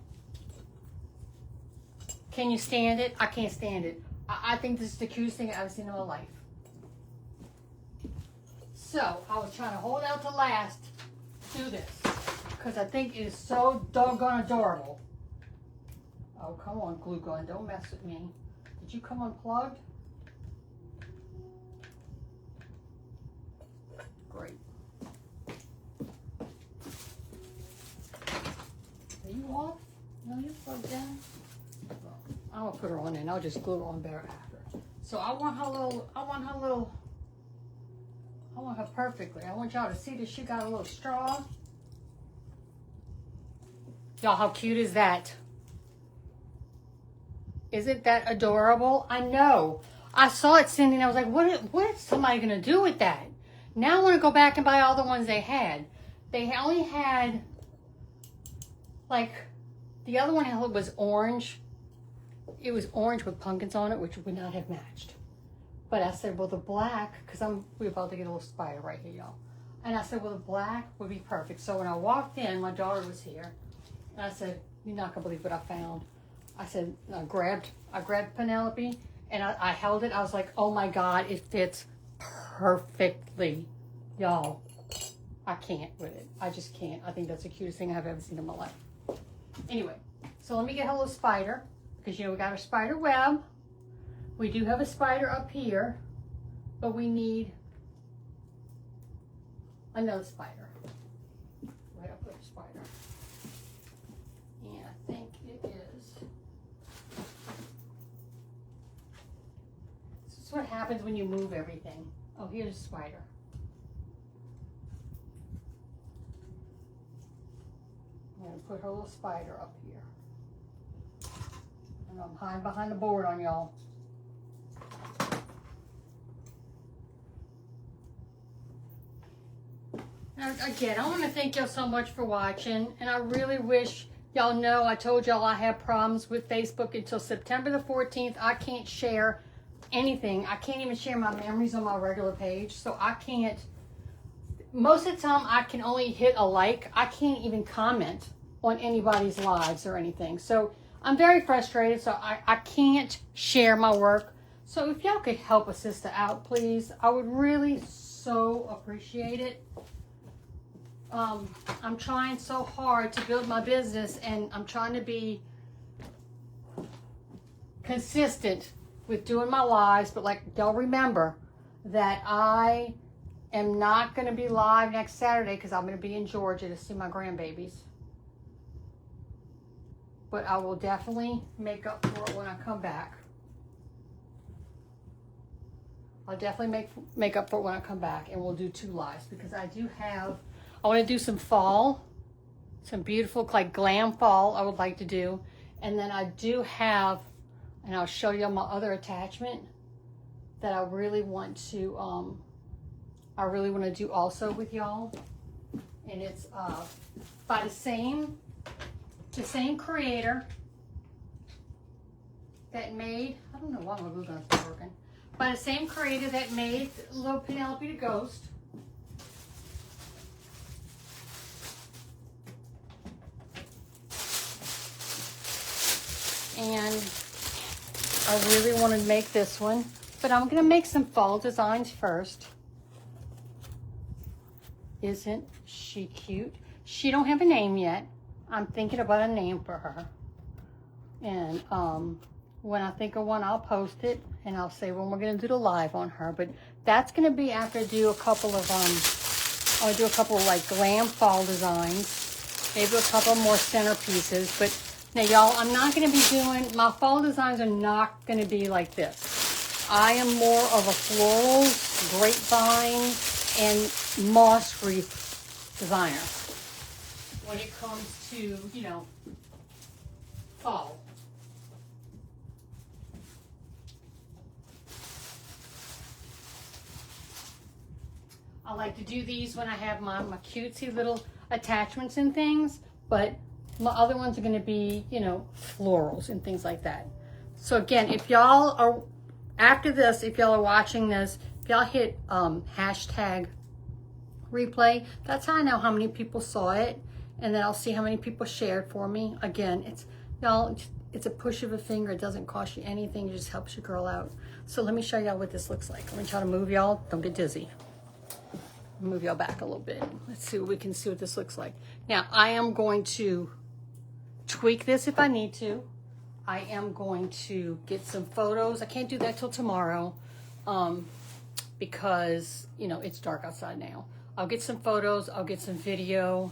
can you stand it? I can't stand it. I think this is the cutest thing I've ever seen in my life. So I was trying to hold out to last to do this because I think it is so doggone adorable. Oh, come on, glue gun. Don't mess with me. Did you come unplugged? Great. Are you off? No, you're plugged in. Well, I'm gonna put her on and I'll just glue it on better after. So I want her perfectly. I want y'all to see that she got a little straw. Y'all, how cute is that? Isn't that adorable? I know. I saw it, Cindy, and I was like, what is somebody gonna do with that? Now I want to go back and buy all the ones they had. They only had, like, the other one was orange. It was orange with pumpkins on it, which would not have matched. But I said, well, the black, because we're about to get a little spider right here, y'all. And I said, well, the black would be perfect. So when I walked in, my daughter was here. And I said, you're not going to believe what I found. I said, I grabbed Penelope, and I held it. I was like, oh, my God, it fits perfectly. Y'all, I can't with it. I just can't. I think that's the cutest thing I've ever seen in my life. Anyway, so let me get her little spider, because, you know, we got our spider web. We do have a spider up here, but we need another spider. Right up with the spider. And I think it is. This is what happens when you move everything. Oh, here's a spider. I'm going to put her little spider up here. And I'm hiding behind the board on y'all. Again, I want to thank y'all so much for watching, and I really wish y'all know I told y'all I have problems with Facebook until September the 14th. I can't share anything. I can't even share my memories on my regular page, so I can't. Most of the time, I can only hit a like. I can't even comment on anybody's lives or anything. So I'm very frustrated, so I can't share my work. So if y'all could help a sister out, please, I would really so appreciate it. I'm trying so hard to build my business, and I'm trying to be consistent with doing my lives, but like, y'all remember that I am not going to be live next Saturday because I'm going to be in Georgia to see my grandbabies. But I will definitely make up for it when I come back. I'll definitely make up for it when I come back, and we'll do 2 lives because I want to do some fall, some beautiful like glam fall I would like to do. And then I do have, and I'll show you my other attachment that I really want to do also with y'all. And it's by the same creator that made, I don't know why my glue gun's not working, by the same creator that made little Penelope the Ghost. And I really want to make this one, but I'm going to make some fall designs first. Isn't she cute? She don't have a name yet. I'm thinking about a name for her. And when I think of one, I'll post it, and I'll say when we're going to do the live on her. But that's going to be after I do a couple of like glam fall designs, maybe a couple more centerpieces. But now, y'all, I'm not going to be doing, my fall designs are not going to be like this. I am more of a florals, grapevine, and moss wreath designer when it comes to, you know, fall. I like to do these when I have my cutesy little attachments and things, but my other ones are going to be, you know, florals and things like that. So again, if y'all are, after this, if y'all are watching this, if y'all hit hashtag replay, that's how I know how many people saw it, and then I'll see how many people shared for me. Again, it's, y'all, it's a push of a finger. It doesn't cost you anything. It just helps your girl out. So let me show y'all what this looks like. Let me try to move y'all. Don't get dizzy. Move y'all back a little bit. Let's see what we can see what this looks like. Now, I am going to tweak this if I need to. I am going to get some photos. I can't do that till tomorrow because, you know, it's dark outside now. I'll get some photos. I'll get some video.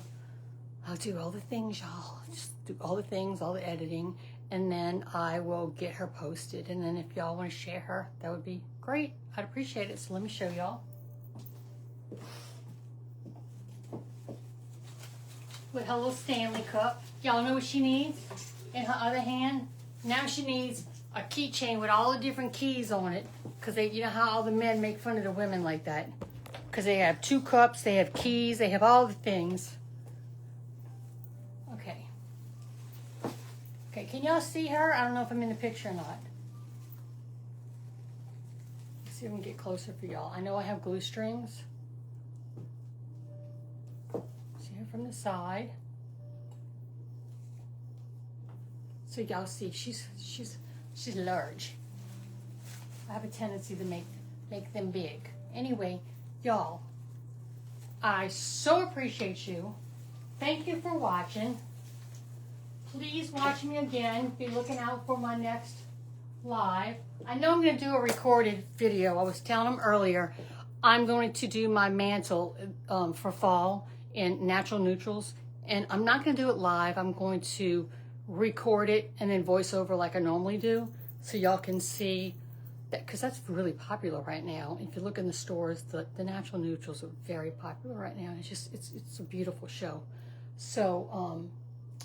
I'll do all the things, y'all. Just do all the things, all the editing, and then I will get her posted. And then if y'all want to share her, that would be great. I'd appreciate it. So let me show y'all. With her little Stanley cup. Y'all know what she needs? In her other hand, now she needs a keychain with all the different keys on it. Because they, you know how all the men make fun of the women like that. Because they have 2 cups, they have keys, they have all the things. Okay. Okay, can y'all see her? I don't know if I'm in the picture or not. Let's see if we can get closer for y'all. I know I have glue strings. See her from the side. So y'all see, she's large. I have a tendency to make them big. Anyway, y'all, I so appreciate you. Thank you for watching. Please watch me again. Be looking out for my next live. I know I'm going to do a recorded video. I was telling them earlier, I'm going to do my mantle for fall in natural neutrals. And I'm not going to do it live. I'm going to record it and then voice over like I normally do. So y'all can see that, because that's really popular right now. If you look in the stores, the natural neutrals are very popular right now. It's just, it's a beautiful show. So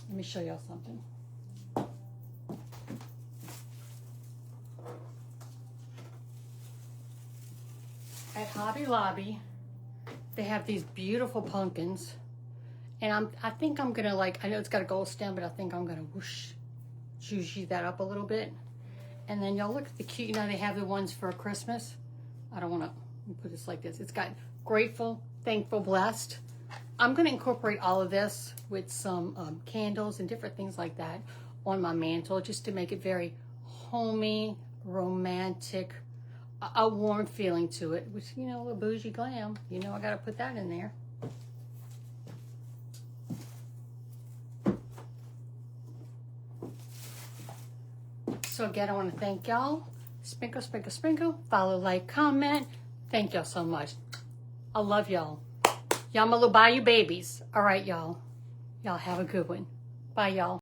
let me show y'all something. At Hobby Lobby, They have these beautiful pumpkins. And I think I'm gonna I know it's got a gold stem, but I think I'm gonna zhuzh that up a little bit. And then y'all look at the cute, they have the ones for Christmas. I don't wanna put this like this. It's got grateful, thankful, blessed. I'm gonna incorporate all of this with some candles and different things like that on my mantle, just to make it very homey, romantic, a warm feeling to it, which, a little bougie glam. I gotta put that in there. So again, I want to thank y'all. Sprinkle, sprinkle, sprinkle. Follow, like, comment. Thank y'all so much. I love y'all. Y'all my little bayou babies. All right, y'all. Y'all have a good one. Bye, y'all.